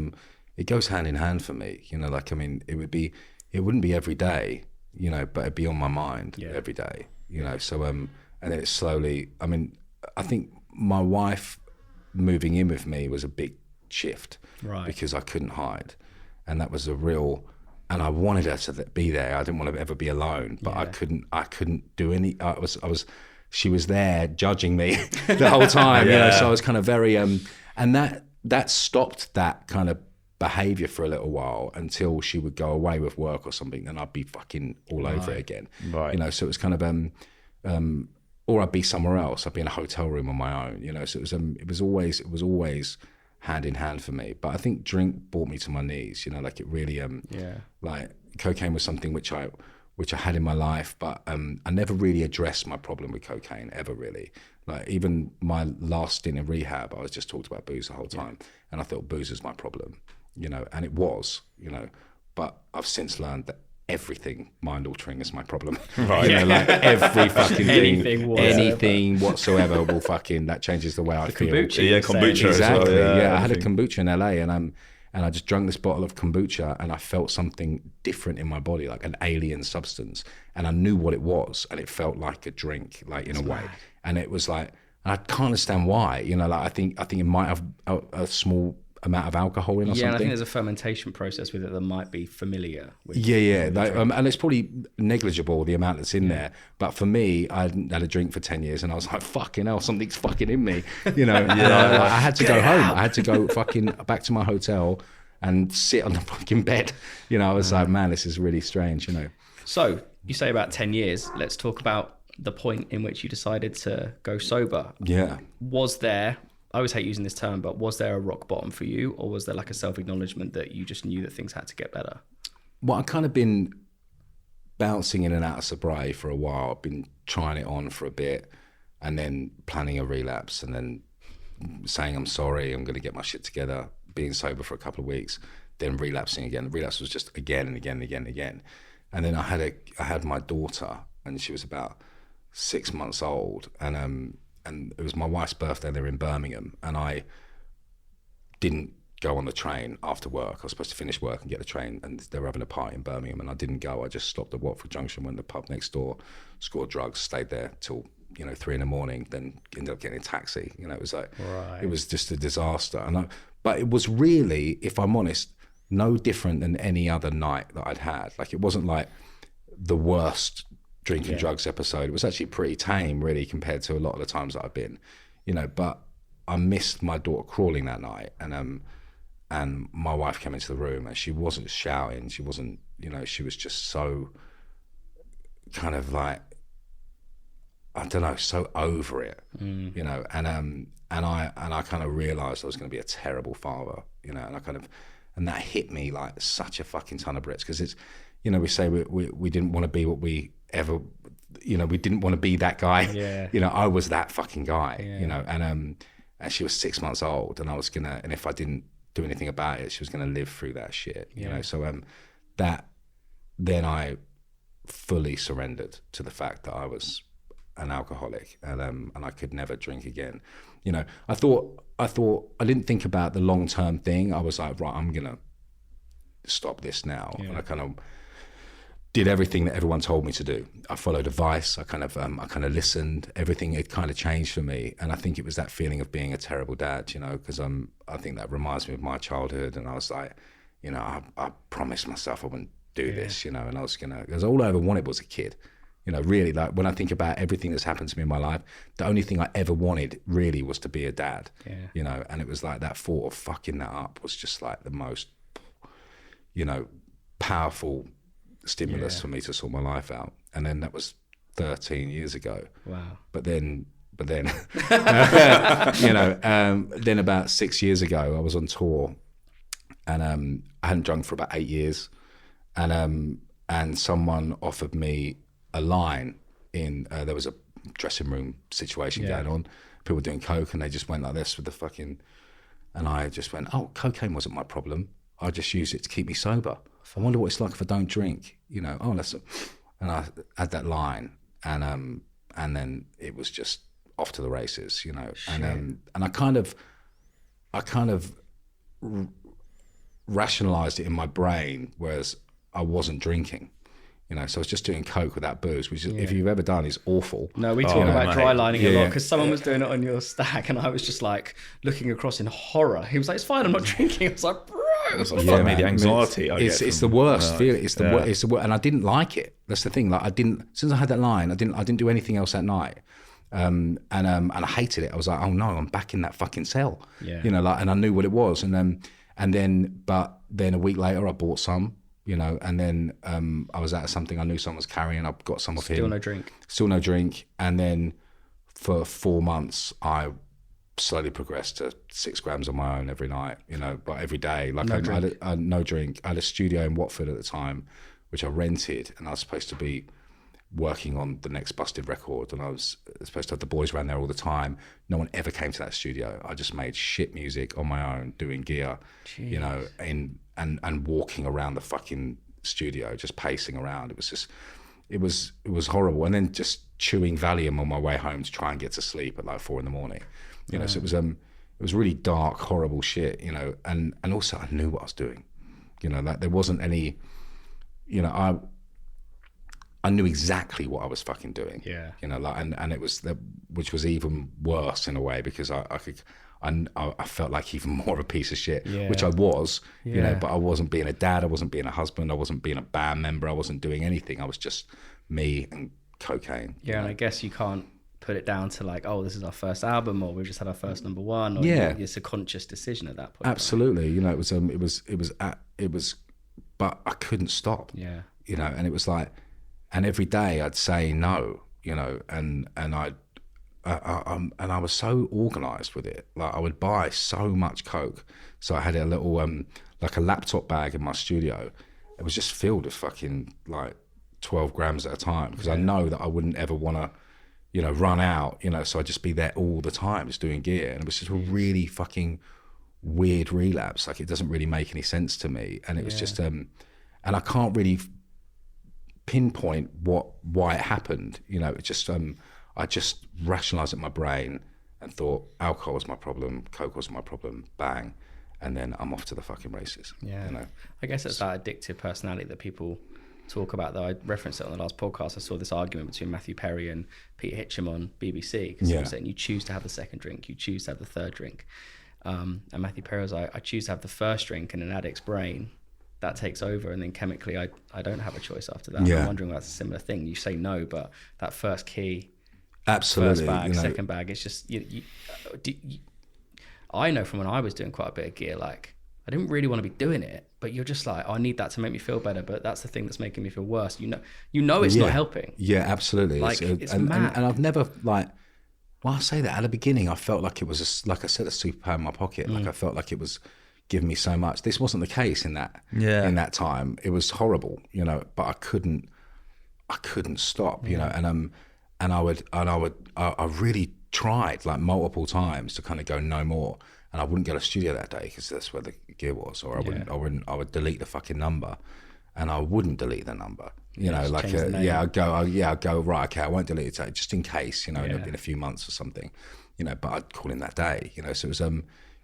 it goes hand in hand for me. You know, like, I mean, it wouldn't be every day, you know, but it'd be on my mind every day. You know, so and then it slowly, I mean, I think my wife moving in with me was a big shift, because I couldn't hide, and that was a real, and I wanted her to be there. I didn't want to ever be alone, but I couldn't do any. She was there judging me the whole time, you know. So I was kind of very and that stopped that kind of behavior for a little while until she would go away with work or something, then I'd be fucking all over it again. You know, so it was kind of or I'd be somewhere else. I'd be in a hotel room on my own, you know. So it was always hand in hand for me. But I think drink brought me to my knees, you know, like it really like cocaine was something which I had in my life, but I never really addressed my problem with cocaine ever really. Like even my last stint in rehab, I was just talked about booze the whole time, and I thought booze is my problem. You know, and it was, you know, but I've since learned that everything mind-altering is my problem. You know, like every fucking thing, anything whatsoever will fucking, that changes the way I feel. Kombucha exactly. As well, I had a kombucha in LA, and I just drank this bottle of kombucha, and I felt something different in my body, like an alien substance, and I knew what it was, and it felt like a drink, like in a way. And it was like, I can't understand why, you know, like I think it might have a small amount of alcohol in or something. And I think there's a fermentation process with it that might be familiar with. And it's probably negligible, the amount that's in there. But for me, I hadn't had a drink for 10 years and I was like, fucking hell, something's fucking in me, you know. And I had to go home. I had to go fucking back to my hotel and sit on the fucking bed. You know, I was like, man, this is really strange, you know. So you say about 10 years. Let's talk about the point in which you decided to go sober. Yeah. Was there, I always hate using this term, but was there a rock bottom for you, or was there like a self-acknowledgement that you just knew that things had to get better? Well, I've kind of been bouncing in and out of sobriety for a while. I've been trying it on for a bit and then planning a relapse and then saying I'm sorry, I'm going to get my shit together, being sober for a couple of weeks, then relapsing again. The relapse was just again and again and again and again. And then I had my daughter, and she was about 6 months old, and it was my wife's birthday. They were in Birmingham, and I didn't go on the train after work. I was supposed to finish work and get the train, and they were having a party in Birmingham, and I didn't go. I just stopped at Watford Junction, went to the pub next door, scored drugs, stayed there till 3 a.m, then ended up getting a taxi. You know, it was like, It was just a disaster. But it was really, if I'm honest, no different than any other night that I'd had. Like, it wasn't like the worst drinking drugs episode. It was actually pretty tame, really, compared to a lot of the times that I've been, you know. But I missed my daughter crawling that night, and my wife came into the room, and she wasn't shouting, she wasn't, you know, she was just so kind of like, I don't know, so over it, you know. And I kind of realized I was going to be a terrible father, you know. And that hit me like such a fucking ton of bricks, because it's, you know, we say we didn't want to be what we ever, you know, we didn't want to be that guy. Yeah. You know, I was that fucking guy, you know. And she was 6 months old, and and if I didn't do anything about it, she was gonna live through that shit, you know. So then I fully surrendered to the fact that I was an alcoholic, and I could never drink again. You know, I thought I didn't think about the long-term thing. I was like, right, I'm gonna stop this now. And I kind of did everything that everyone told me to do. I followed advice. I kind of listened. Everything had kind of changed for me, and I think it was that feeling of being a terrible dad, you know, because I think that reminds me of my childhood. And I was like, you know, I promised myself I wouldn't do this, you know, and because all I ever wanted was a kid. You know, really, like when I think about everything that's happened to me in my life, the only thing I ever wanted really was to be a dad, you know. And it was like that thought of fucking that up was just like the most, you know, powerful stimulus for me to sort my life out. And then that was 13 years ago. Wow. But then, you know, then about 6 years ago, I was on tour, and I hadn't drunk for about 8 years, and someone offered me a line in, there was a dressing room situation going on, people doing coke, and they just went like this with the fucking, and I just went, oh, cocaine wasn't my problem, I just used it to keep me sober. I wonder what it's like if I don't drink, you know. Oh, and I had that line, and then it was just off to the races, you know. Shit. And I kind of rationalized it in my brain, whereas I wasn't drinking. You know, so I was just doing coke without booze, which is, if you've ever done, is awful. No, we talk about dry lining a lot, because someone was doing it on your stack, and I was just like looking across in horror. He was like, "It's fine, I'm not drinking." I was like, "Bro, the anxiety." It's the worst feeling. It's the worst. And I didn't like it. That's the thing. Like, I didn't. Since I had that line, I didn't do anything else that night. And I hated it. I was like, "Oh no, I'm back in that fucking cell." Yeah. You know, like, and I knew what it was. But then a week later, I bought some. You know, and then I was at something, I knew someone was carrying, I got some of him. Still no drink. And then for 4 months, I slowly progressed to 6 grams on my own every night, you know, but every day. Like, no drink. I had a studio in Watford at the time, which I rented, and I was supposed to be working on the next Busted record, and I was supposed to have the boys around there all the time. No one ever came to that studio. I just made shit music on my own, doing gear, you know, and walking around the fucking studio, just pacing around. It was just, it was horrible. And then just chewing Valium on my way home to try and get to sleep at like 4 a.m. You know, so it was really dark, horrible shit, you know, and also I knew what I was doing, you know, like there wasn't any, you know, I knew exactly what I was fucking doing. Yeah. You know, like, and it was which was even worse in a way, because I felt like even more of a piece of shit, which I was, you know, but I wasn't being a dad, I wasn't being a husband, I wasn't being a band member, I wasn't doing anything. I was just me and cocaine. Yeah, and I guess you can't put it down to like, oh, this is our first album, or we've just had our first number one, or it's a conscious decision at that point. Absolutely, right? You know, it was, but I couldn't stop. Yeah, you know, and it was like, and every day I'd say no, you know, and I was so organised with it. Like, I would buy so much coke, so I had a little like a laptop bag in my studio. It was just filled with fucking like 12 grams at a time, because I know that I wouldn't ever want to, you know, run out, you know, so I'd just be there all the time just doing gear. And it was just a really fucking weird relapse. Like, it doesn't really make any sense to me. And it was just and I can't really pinpoint why it happened, you know. It just I just rationalized it in my brain and thought alcohol was my problem, coke was my problem, bang, and then I'm off to the fucking races. You know? I guess it's that addictive personality that people talk about, though. I referenced it on the last podcast. I saw this argument between Matthew Perry and Peter Hitcham on BBC, because he was saying you choose to have the second drink, you choose to have the third drink, and Matthew Perry was like, I choose to have the first drink. In an addict's brain, that takes over, and then chemically I don't have a choice after that. I'm wondering if that's a similar thing. You say no, but that first key, absolutely, first bag, you know, second bag, it's just I know from when I was doing quite a bit of gear, like, I didn't really want to be doing it, but you're just like, I need that to make me feel better, but that's the thing that's making me feel worse. You know it's not helping. Yeah, absolutely. Like, it's and mad. And I've never, like, well, I say that at the beginning, I felt like it was, like I said, a superpower in my pocket. Like, I felt like it was giving me so much. This wasn't the case in that time. It was horrible, you know, but I couldn't stop, you know, and I really tried, like, multiple times to kind of go no more. And I wouldn't go to the studio that day because that's where the gear was, or I would delete the fucking number, and I wouldn't delete the number. You know, like, I'd go, right, okay, I won't delete it just in case, you know, in a few months or something, you know, but I'd call in that day, you know. So it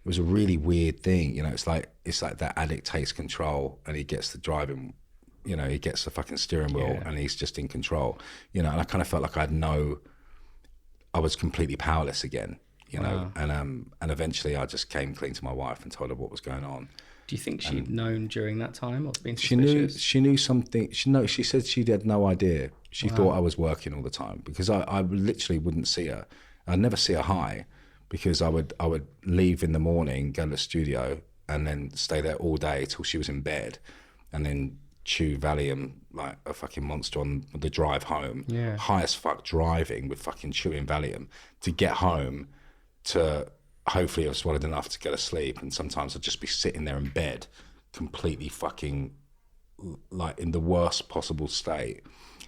was a really weird thing, you know. It's like that addict takes control, and he gets the driving, you know, he gets the fucking steering wheel, and he's just in control, you know. And I kind of felt like I was completely powerless again. You know, and eventually I just came clean to my wife and told her what was going on. Do you think she'd known during that time, or been suspicious? She knew something. She said she had no idea. She thought I was working all the time, because I literally wouldn't see her. I'd never see her high, because I would leave in the morning, go to the studio, and then stay there all day till she was in bed, and then chew Valium like a fucking monster on the drive home. High as fuck, driving with fucking chewing Valium to get home. To hopefully have swallowed enough to go to sleep, and sometimes I'd just be sitting there in bed, completely fucking like in the worst possible state,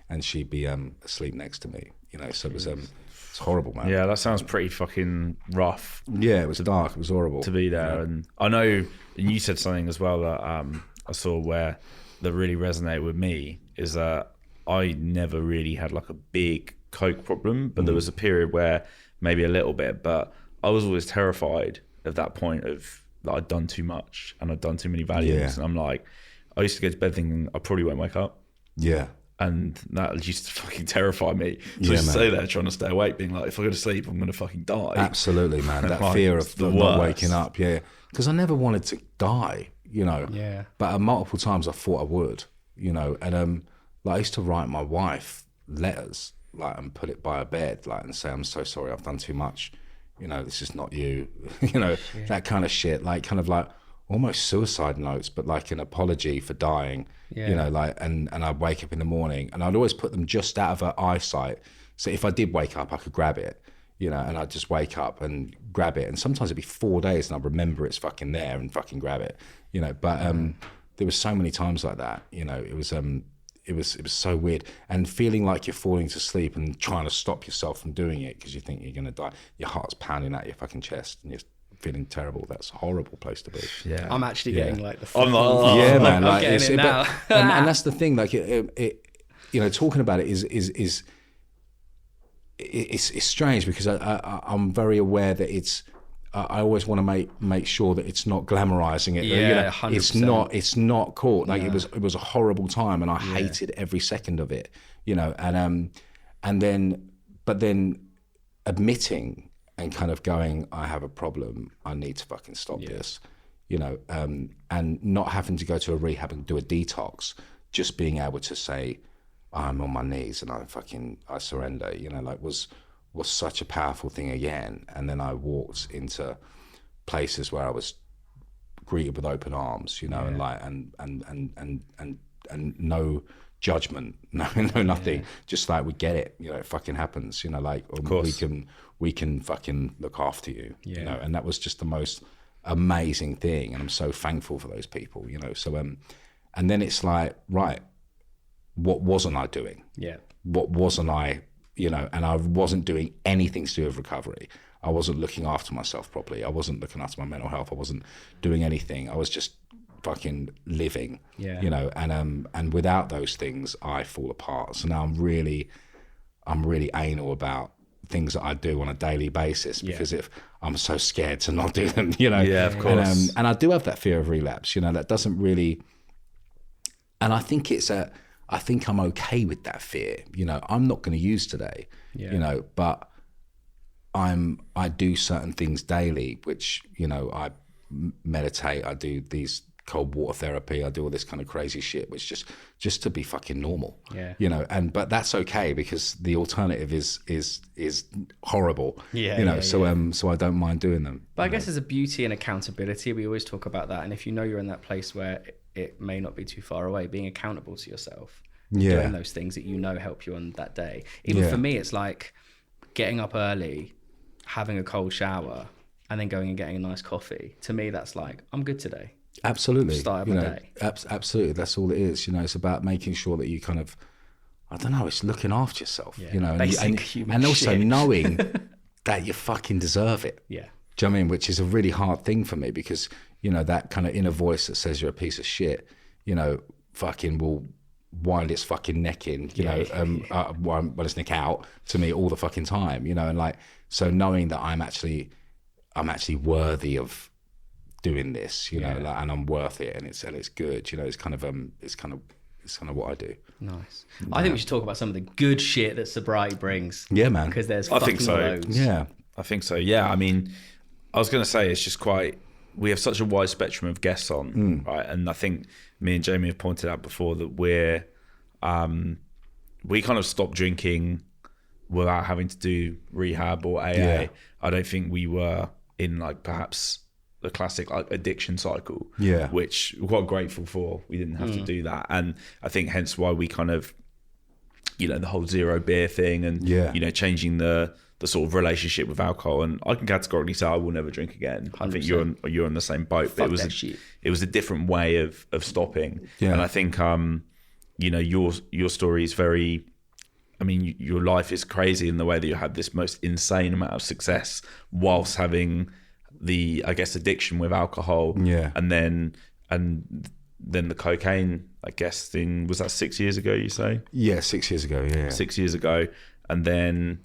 and she'd be asleep next to me, you know. So it was it's horrible, man. Yeah, that sounds pretty fucking rough. Yeah, it was dark. It was horrible to be there, and I know. And you said something as well that I saw that really resonated with me, is that I never really had like a big coke problem, but there was a period where maybe a little bit, but I was always terrified of that point of that I'd done too much and I'd done too many Valiums, and I'm like, I used to go to bed thinking I probably won't wake up. Yeah. And that used to fucking terrify me. So I used to stay there trying to stay awake, being like, if I go to sleep, I'm going to fucking die. Absolutely, man. That like, fear of not waking up, because I never wanted to die, you know. Yeah. But multiple times I thought I would, you know. And like I used to write my wife letters, like, and put it by her bed, like, and say, I'm so sorry, I've done too much. You know, this is not you, you know, that kind of shit, like kind of like almost suicide notes, but like an apology for dying, you know, like, and I'd wake up in the morning, and I'd always put them just out of her eyesight. So if I did wake up, I could grab it, you know, and I'd just wake up and grab it. And sometimes it'd be 4 days and I'd remember it's fucking there and fucking grab it, you know, but there was so many times like that, you know. It was so weird, and feeling like you're falling to sleep and trying to stop yourself from doing it because you think you're going to die. Your heart's pounding out your fucking chest and you're feeling terrible. That's a horrible place to be. Yeah, I'm actually getting like the yeah, man. I'm like, getting it now. and that's the thing. Like it, you know, talking about it is strange, because I'm very aware that I always want to make sure that it's not glamorizing it. Yeah, 100%. It's not cool. Like it was a horrible time, and I hated every second of it. But then admitting and kind of going, I have a problem. I need to fucking stop this. And not having to go to a rehab and do a detox, just being able to say, I'm on my knees and I surrender, was such a powerful thing again. And then I walked into places where I was greeted with open arms, and no judgment, no nothing. Just like, we get it, it fucking happens, we can fucking look after you, and that was just the most amazing thing. And I'm so thankful for those people, so, and then it's like, right, what wasn't I doing? Yeah. What wasn't I, and I wasn't doing anything to do with recovery. I wasn't looking after myself properly. I wasn't looking after my mental health. I wasn't doing anything. I was just fucking living, and without those things, I fall apart. So now I'm really anal about things that I do on a daily basis, because if I'm so scared to not do them, Yeah, of course. And I do have that fear of relapse, that doesn't really, and I think I think I'm okay with that fear. I'm not going to use today, but I do certain things daily, which, I meditate, I do these cold water therapy, I do all this kind of crazy shit, which just to be fucking normal. But that's okay, because the alternative is horrible. So I don't mind doing them. But I guess there's a beauty in accountability. We always talk about that. And if you're in that place where it may not be too far away, being accountable to yourself, doing those things that help you on that day. Even for me, it's like getting up early, having a cold shower, and then going and getting a nice coffee. To me, that's like, I'm good today. Absolutely. Start of my day. Absolutely. That's all it is. It's about making sure that you kind of, I don't know, it's looking after yourself, and also knowing that you fucking deserve it. Yeah. Do you know what I mean? Which is a really hard thing for me, because, that kind of inner voice that says you're a piece of shit, fucking will wind its fucking neck in, well, its neck out to me all the fucking time, and like, so knowing that I'm actually worthy of doing this, and I'm worth it, and it's good, it's kind of what I do. Nice. I think we should talk about some of the good shit that sobriety brings. Yeah, man. Because there's I think so. loads. Yeah. I think so. Yeah. I mean, I was going to say, it's just we have such a wide spectrum of guests on, right? And I think me and Jamie have pointed out before that we kind of stopped drinking without having to do rehab or AA. Yeah. I don't think we were in like perhaps the classic like addiction cycle, which we're quite grateful for. We didn't have to do that. And I think hence why we kind of, the whole zero beer thing and, changing the sort of relationship with alcohol. And I can categorically say I will never drink again. 100%. I think you're on the same boat. Fuck, but it was a different way of stopping. Yeah. And I think your story is very, I mean, your life is crazy in the way that you had this most insane amount of success whilst having the, I guess, addiction with alcohol. Yeah. And then the cocaine, I guess, thing, was that 6 years ago, you say? Yeah, 6 years ago, yeah. 6 years ago. And then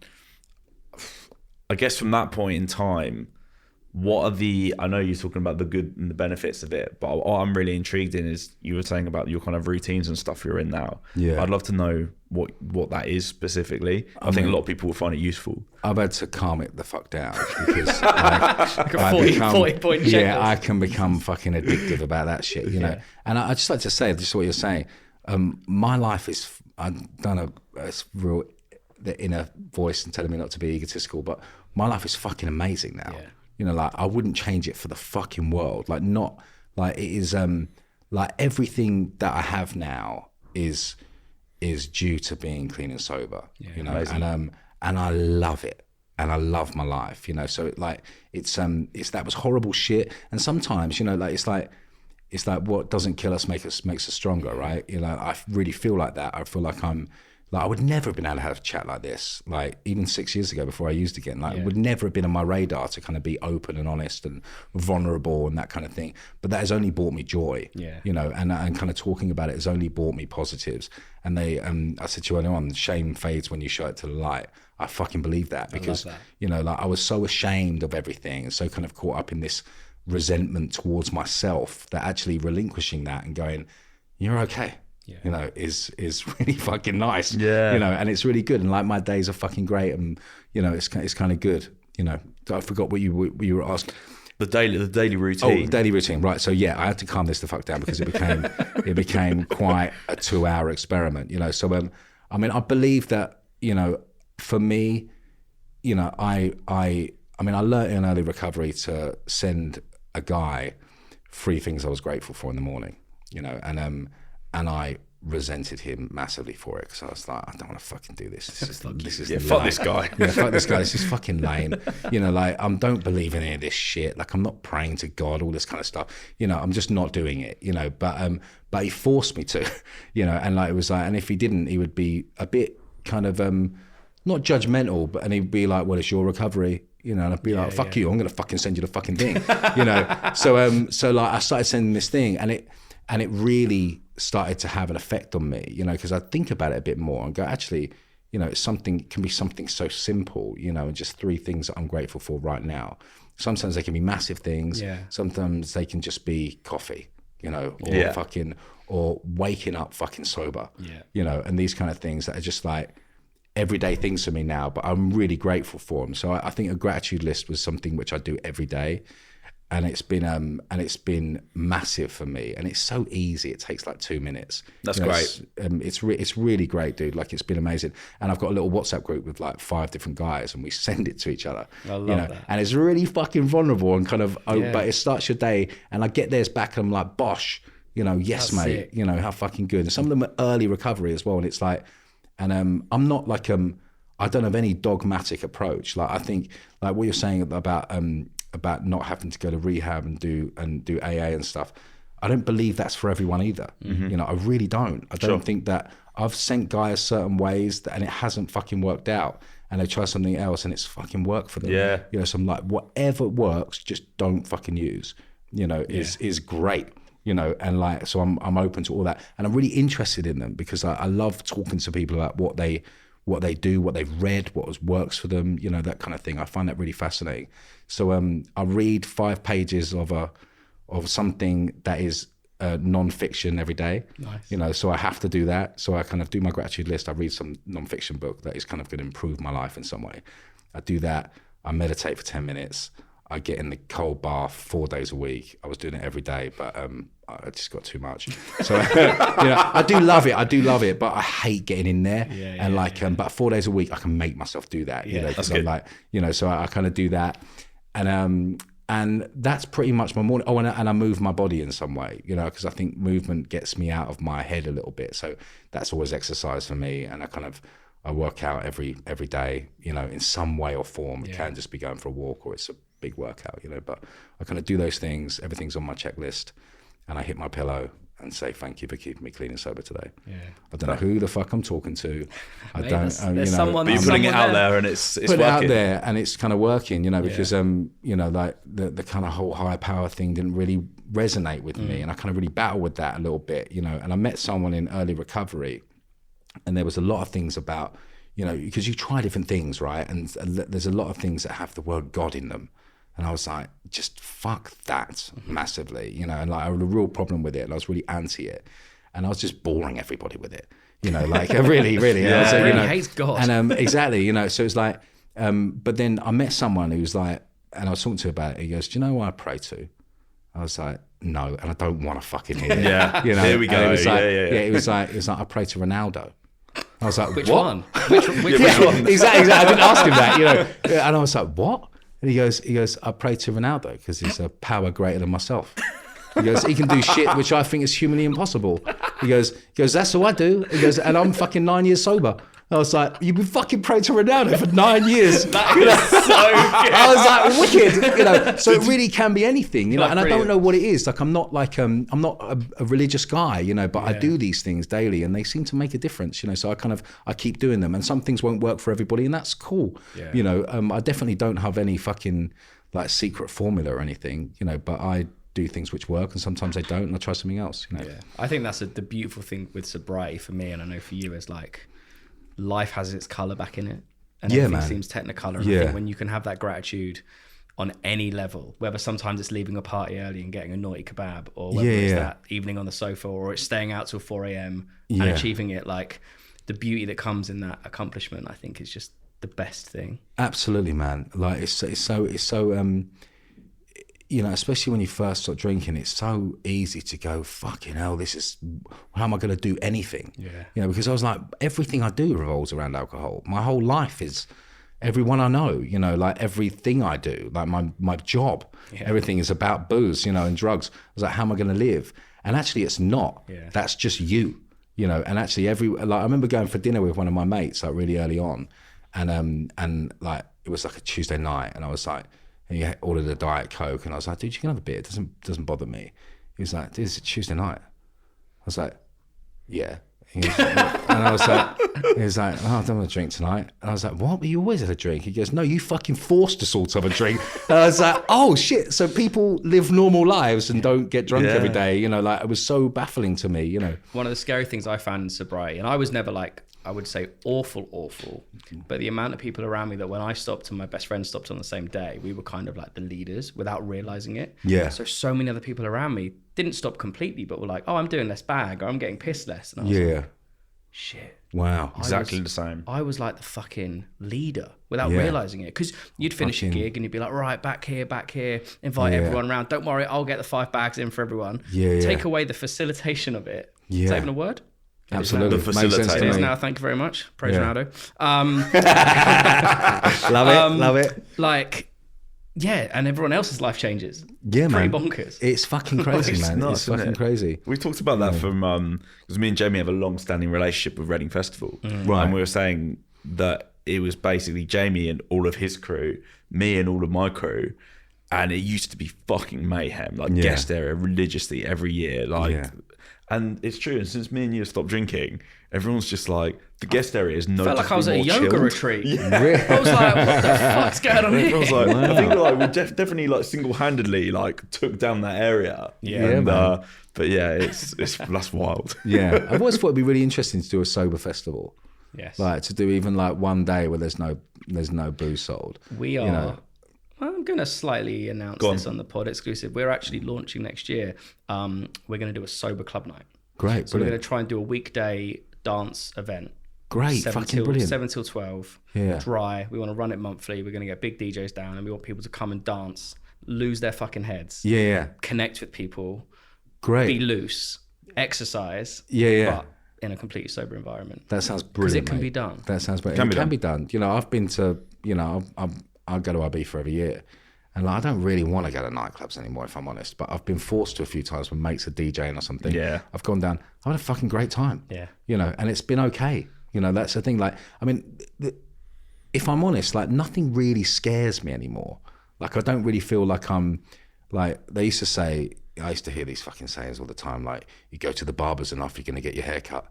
I guess from that point in time, what are I know you're talking about the good and the benefits of it, but what I'm really intrigued in is you were saying about your kind of routines and stuff you're in now. Yeah. I'd love to know what that is specifically. I think a lot of people will find it useful. I've had to calm it the fuck down because like a 40 point checklist. Yeah, I can become fucking addictive about that shit, know. And I just like to say, just what you're saying, my life is, I've done a real, the inner voice and telling me not to be egotistical, but my life is fucking amazing now. Yeah. Like I wouldn't change it for the fucking world. Like not, like it is, like everything that I have now is due to being clean and sober, amazing. And I love it. And I love my life, so it's that was horrible shit. And sometimes, it's like what doesn't kill us makes us stronger, right? I really feel like that. I feel like I'm Like I would never have been able to have a chat like this, like even 6 years ago before I used again. Like it would never have been on my radar to kind of be open and honest and vulnerable and that kind of thing. But that has only brought me joy, you know, and kind of talking about it has only brought me positives. And I said to you earlier on, shame fades when you show it to the light. I fucking believe that because, you know, like I was so ashamed of everything and so kind of caught up in this resentment towards myself that actually relinquishing that and going, you're okay. You know, is really fucking nice. You know, and it's really good. And like my days are fucking great, and you know, it's kind of good. You know, I forgot what you were asking. The daily routine. Oh, daily routine, right? So yeah, I had to calm this the fuck down because it became quite a 2-hour experiment. You know, so I mean, I believe that, you know, for me, you know, I mean, I learned in early recovery to send a guy 3 things I was grateful for in the morning. You know, and I resented him massively for it because I was like, I don't want to fucking do this. Fuck this guy. Yeah, fuck this guy. This is fucking lame. You know, like, I don't believe in any of this shit. Like, I'm not praying to God, all this kind of stuff. You know, I'm just not doing it, you know, but he forced me to, you know, and like, it was like, and if he didn't, he would be a bit kind of, not judgmental, and he'd be like, well, it's your recovery. You know, and I'd be like, fuck you, I'm going to fucking send you the fucking thing, you know? So like I started sending this thing and it really started to have an effect on me, you know, because I think about it a bit more and go, actually, you know, it can be something so simple, you know, and just 3 things that I'm grateful for right now. Sometimes they can be massive things. Sometimes they can just be coffee, you know, or waking up fucking sober, you know, and these kind of things that are just like everyday things for me now, but I'm really grateful for them. So I think a gratitude list was something which I do every day. And it's been massive for me, and it's so easy. It takes like 2 minutes. That's great. It's really great, dude. Like, it's been amazing. And I've got a little WhatsApp group with like 5 different guys, and we send it to each other. I love that. And it's really fucking vulnerable and kind of, but it starts your day, and I get theirs back, and I'm like, bosh, you know, yes, that's mate, sick. You know, how fucking good. And some of them are early recovery as well, and it's like, and I'm not like I don't have any dogmatic approach. Like, I think like what you're saying about not having to go to rehab and do AA and stuff. I don't believe that's for everyone either. You know, I really don't. I don't think that. I've sent guys certain ways and it hasn't fucking worked out, and they try something else and it's fucking worked for them. You know, so I'm like, whatever works, just don't fucking use, you know, is great. You know, and like, so I'm open to all that, and I'm really interested in them because I love talking to people about what they do, what they've read, what works for them, you know, that kind of thing. I find that really fascinating. So I read 5 pages of something that is non-fiction every day. Nice. You know, so I have to do that. So I kind of do my gratitude list. I read some non-fiction book that is kind of going to improve my life in some way. I do that. I meditate for 10 minutes. I get in the cold bath 4 days a week. I was doing it every day, but I just got too much. So, you know, I do love it, but I hate getting in there. But 4 days a week, I can make myself do that. You know, because I'm like, you know, so I kind of do that, and that's pretty much my morning. Oh, and I move my body in some way, you know, because I think movement gets me out of my head a little bit. So that's always exercise for me, and I work out every day, you know, in some way or form. It can just be going for a walk, or it's a big workout, you know, but I kind of do those things. Everything's on my checklist, and I hit my pillow and say thank you for keeping me clean and sober today. I don't know who the fuck I'm talking to. I don't. There's you know, someone. But you're putting it out there, and it's put working. it out there, and it's kind of working, you know, because you know, like the kind of whole higher power thing didn't really resonate with me, and I kind of really battled with that a little bit, you know. And I met someone in early recovery, and there was a lot of things about, you know, because you try different things, right? And there's a lot of things that have the word God in them. And I was like, just fuck that massively, you know, and like I had a real problem with it, and I was really anti it, and I was just boring everybody with it, you know, like really. Really hates God. And exactly, you know, so it's like, but then I met someone who was like, and I was talking to him about it. He goes, do you know who I pray to? I was like, no, and I don't want to fucking hear it. You know, here we go. It was like, it was like, I pray to Ronaldo. I was like, which what? one? Which one? Exactly. I didn't ask him that, you know, and I was like, what? And he goes, I pray to Ronaldo because he's a power greater than myself. He goes, he can do shit which I think is humanly impossible. He goes, that's what I do. He goes, and I'm fucking 9 years sober. I was like, you've been fucking praying to Ronaldo for 9 years. That is so good. I was like, wicked, so it really can be anything, and I don't know what it is. Like, I'm not a religious guy, but I do these things daily, and they seem to make a difference, so I keep doing them, and some things won't work for everybody, and that's cool. I definitely don't have any fucking like secret formula or anything, but I do things which work, and sometimes they don't, and I try something else. I think that's the beautiful thing with sobriety for me, and I know for you, is like life has its color back in it, and everything seems technicolor. And I think when you can have that gratitude on any level, whether sometimes it's leaving a party early and getting a naughty kebab, or whether it's that evening on the sofa, or it's staying out till 4 a.m. and achieving it, like the beauty that comes in that accomplishment, I think is just the best thing. Absolutely, man. Like it's so especially when you first start drinking, it's so easy to go, fucking hell, how am I going to do anything? Because I was like, everything I do revolves around alcohol. My whole life is everyone I know, like everything I do, like my job, everything is about booze, and drugs. I was like, how am I going to live? And actually it's not. That's just you, and actually I remember going for dinner with one of my mates, like really early on, and like, it was like a Tuesday night, and I was like, and he ordered a Diet Coke, and I was like, dude, you can have a beer. It doesn't bother me. He was like, dude, it's a Tuesday night. I was like, yeah. And I was like, he was like, oh, I don't want to drink tonight. And I was like, what? But you always had a drink. He goes, no, you fucking forced us all to have a drink. And I was like, oh shit. So people live normal lives and don't get drunk every day. Like, it was so baffling to me. One of the scary things I found in sobriety, and I was never like, I would say awful, but the amount of people around me that when I stopped and my best friend stopped on the same day, we were kind of like the leaders without realizing it. So many other people around me didn't stop completely, but were like, oh, I'm doing less bag, or I'm getting pissed less. And I was like, shit. Wow. Exactly the same. I was like the fucking leader without realizing it, because you'd finish a gig and you'd be like, right, back here, invite everyone around. Don't worry, I'll get the 5 bags in for everyone. Take away the facilitation of it. Is that even a word? Absolutely. The facilitator. It is now. Thank you very much. Praise Ronaldo. Love it. Like, and everyone else's life changes. Yeah, man. Pretty bonkers. It's fucking crazy, man. It's fucking crazy. We talked about that from, because me and Jamie have a long-standing relationship with Reading Festival. Right. And we were saying that it was basically Jamie and all of his crew, me and all of my crew, and it used to be fucking mayhem, like guest area religiously every year. And it's true, and since me and you have stopped drinking, everyone's just like, the guest area is no. I felt like I was at a yoga retreat. I was like, what the fuck's going on here? Everyone's like, I think like we definitely like single-handedly like took down that area. But that's wild. I've always thought it'd be really interesting to do a sober festival. Like to do even like one day where there's no booze sold. We are. I'm going to slightly announce this on the pod exclusive. We're actually launching next year. We're going to do a sober club night. Great, so brilliant. We're going to try and do a weekday dance event. Great, fucking brilliant. 7 till 12, dry. We want to run it monthly. We're going to get big DJs down, and we want people to come and dance, lose their fucking heads. Connect with people. Great. Be loose. Exercise. But in a completely sober environment. That sounds brilliant, because it can be done. That sounds brilliant. It can be done. I've been to, I go to IB for every year, and like, I don't really want to go to nightclubs anymore, if I'm honest, but I've been forced to a few times when mates are DJing or something. I've gone down, I've had a fucking great time. And it's been okay. That's the thing. Like, I mean, if I'm honest, like nothing really scares me anymore. Like, I don't really feel like I'm like, they used to say, I used to hear these fucking sayings all the time, like, you go to the barber's enough, you're going to get your hair cut.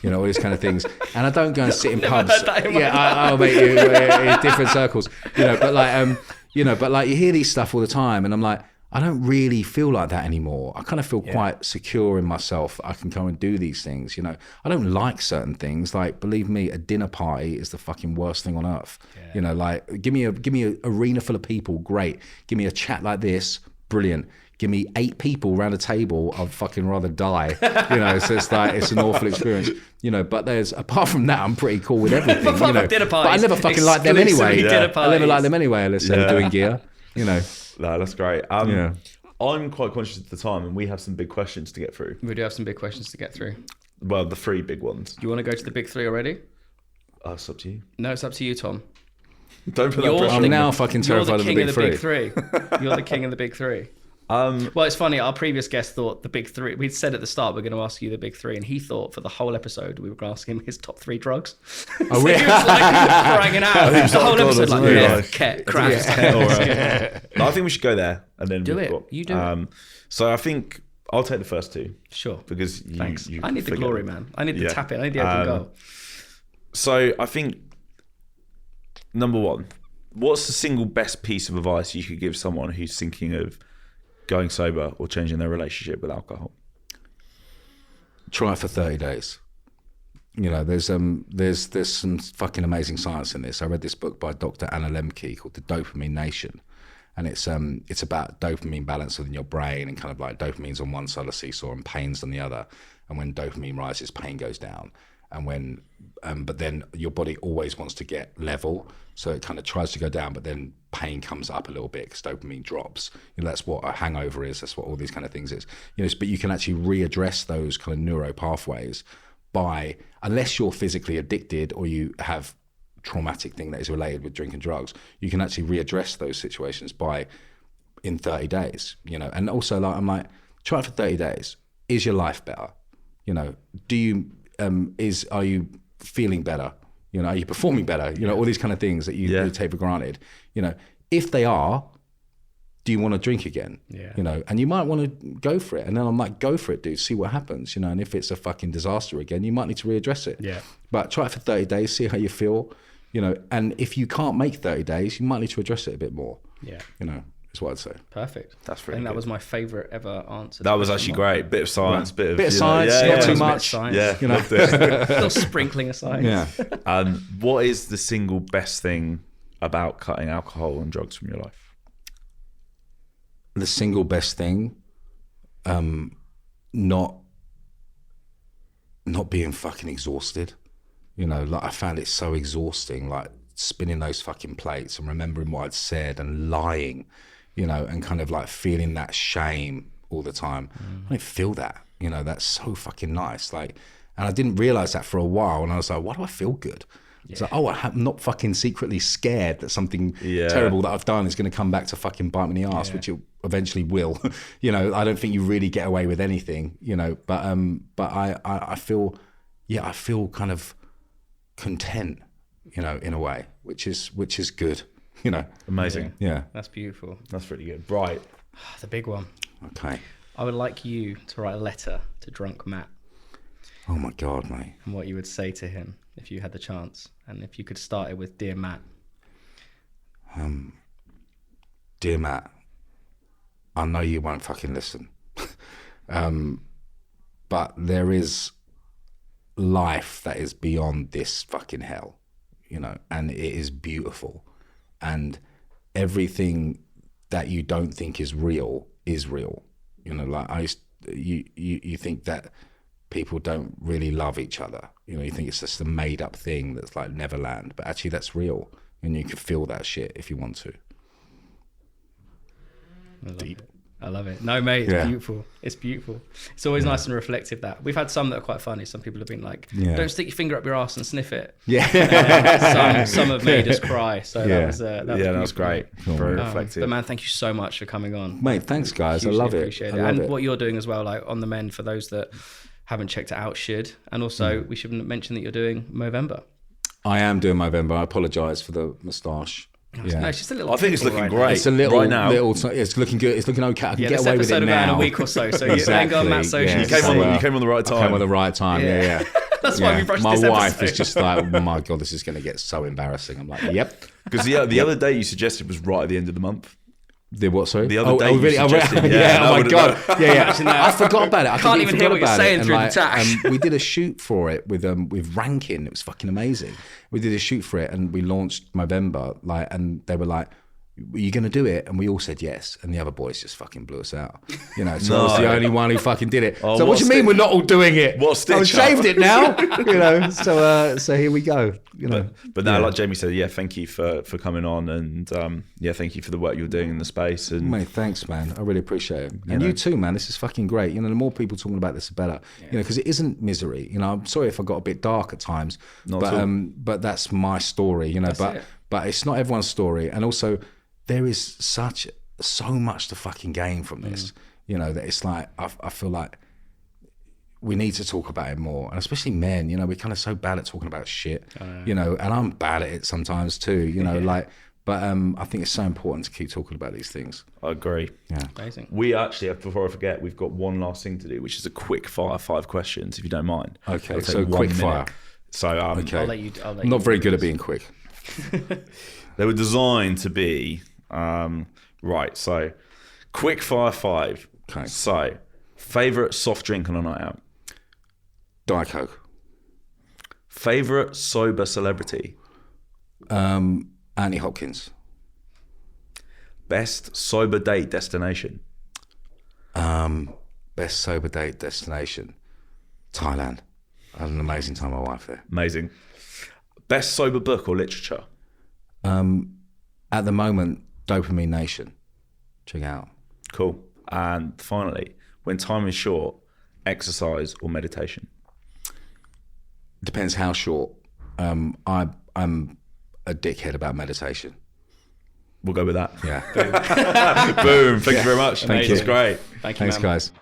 All these kind of things. And I don't go and sit in pubs. I'll make you in different circles. But like you hear these stuff all the time, and I'm like, I don't really feel like that anymore. I kind of feel quite secure in myself. I can go and do these things. I don't like certain things. Like, believe me, a dinner party is the fucking worst thing on earth. Like, give me a arena full of people, great. Give me a chat like this, brilliant. Give me 8 people around a table, I'd fucking rather die. So it's like, it's an awful experience. But apart from that, I'm pretty cool with everything. But I never fucking liked them anyway. I never liked them anyway, unless they were doing gear. No, that's great. I'm quite conscious of the time, and we have some big questions to get through. We do have some big questions to get through. Well, the 3 big ones. Do you want to go to the big 3 already? It's up to you. No, it's up to you, Tom. Don't put that pressure on me. I'm now fucking terrified of the big 3. You're the king of the big 3. Well, it's funny. Our previous guest thought the big three. We'd said at the start we're going to ask you the big three, and he thought for the whole episode we were going to ask him his top 3 drugs. So he was like bragging out the whole episode, like meth, crack. No, I think we should go there and then do it. You do it. So I think I'll take the first 2. Sure. Because thanks. You I need the glory, man. I need the tap in. I need the open goal. So I think number 1, what's the single best piece of advice you could give someone who's thinking of going sober or changing their relationship with alcohol? Try it for 30 days. You know, there's some fucking amazing science in this. I read this book by Dr. Anna Lemke called The Dopamine Nation. And it's about dopamine balance within your brain, and kind of like dopamine's on one side of the seesaw and pain's on the other. And when dopamine rises, pain goes down. And when, but then your body always wants to get level. So it kind of tries to go down, but then pain comes up a little bit because dopamine drops. You know, that's what a hangover is. That's what all these kind of things is. You know, but you can actually readdress those kind of neuro pathways by, unless you're physically addicted or you have traumatic thing that is related with drink and drugs, you can actually readdress those situations by in 30 days, you know. And also, like, I'm like, try it for 30 days. Is your life better? You know, do you are you feeling better? You know, are you performing better? You know, all these kind of things that you take for granted. You know, if they are, do you want to drink again? Yeah. You know, and you might want to go for it. And then I'm like, go for it, dude. See what happens. You know, and if it's a fucking disaster again, you might need to readdress it. Yeah. But try it for 30 days, see how you feel. You know, and if you can't make 30 days, you might need to address it a bit more. Yeah. You know, is what I'd say. Perfect. That's really I think good. that was my favourite ever answer. That was actually great. Bit of science, bit of science, not too much. Yeah, you know, loved it. A little sprinkling of science. Yeah. What is the single best thing about cutting alcohol and drugs from your life? The single best thing, not being fucking exhausted. You know, like I found it so exhausting, like spinning those fucking plates and remembering what I'd said and lying, you know, and kind of like feeling that shame all the time. I didn't feel that, you know. That's so fucking nice. Like, and I didn't realize that for a while, and I was like, why do I feel good? It's like, I'm not fucking secretly scared that something terrible that I've done is going to come back to fucking bite me in the ass, which it eventually will. You know, I don't think you really get away with anything, you know, but I feel kind of content, you know, in a way, which is good, you know. Amazing. Yeah. That's beautiful. That's really good. Right. The big one. Okay. I would like you to write a letter to drunk Matt. Oh my God, mate. And what you would say to him if you had the chance. And if you could start it with, Dear Matt. Dear Matt, I know you won't fucking listen. But there is life that is beyond this fucking hell, you know, and it is beautiful. And everything that you don't think is real. You know, like you think that people don't really love each other. You know, you think it's just a made up thing that's like Neverland, but actually that's real. And you can feel that shit if you want to. Deep. I love it. No, mate, it's beautiful. It's beautiful. It's always nice and reflective that. We've had some that are quite funny. Some people have been like, don't stick your finger up your ass and sniff it. Yeah. Some have made us cry. So that was great. Cool. Very reflective. But man, thank you so much for coming on. Mate, thanks guys. Hugely I love it. Appreciate it. And what you're doing as well, like On the Mend, for those that haven't checked it out, should. And also we should mention that you're doing Movember. I am doing Movember. I apologise for the moustache. Yeah. No, it's just a little. I think it's looking great. It's a little right now. It's looking good. It's looking okay. I can get away with it now. This episode about in a week or so. So exactly. You Matt Social. You came on the right time. I came on the right time. Yeah. That's why we brushed my this wife episode. is just like, oh my God, this is going to get so embarrassing. I'm like, yep. Because the other day you suggested was right at the end of the month. The what, sorry? The other day really? you suggested, oh my God. Yeah. I forgot about it. I can't even hear what you're saying through the tash. We did a shoot for it with Rankin. It was fucking amazing. We did a shoot for it and we launched Movember, and they were like, "Are you going to do it?" And we all said yes. And the other boys just fucking blew us out. You know, so I was the only one who fucking did it. So what do you mean we're not all doing it? I've shaved it now. You know, so here we go. You know, but now, like Jamie said, thank you for coming on, and thank you for the work you're doing in the space. And mate, thanks, man. I really appreciate it. And you too, man. This is fucking great. You know, the more people talking about this, the better. You know, because it isn't misery. You know, I'm sorry if I got a bit dark at times, but that's my story. You know, but it's not everyone's story, and also. There is such so much to fucking gain from this. You know, that it's like, I feel like we need to talk about it more, and especially men, you know, we're kind of so bad at talking about shit, you know, and I'm bad at it sometimes too, you know, like, but I think it's so important to keep talking about these things. I agree. Yeah. Amazing. We actually, before I forget, we've got one last thing to do, which is a quick fire 5 questions, if you don't mind. Okay, so quick fire. So, okay. I'll let you I'm not very good at being quick. They were designed to be, right, so quick fire 5. Okay. So, favourite soft drink on a night out? Diet Coke. Favourite sober celebrity? Anthony Hopkins. Best sober date destination? Best sober date destination? Thailand. I had an amazing time with my wife there. Amazing. Best sober book or literature? At the moment, Dopamine Nation. Check it out. Cool. And finally, when time is short, exercise or meditation? Depends how short. I'm a dickhead about meditation. We'll go with that. Yeah. Boom. Thank you very much. Thank you. It's great. Thank you, Thanks, man. guys.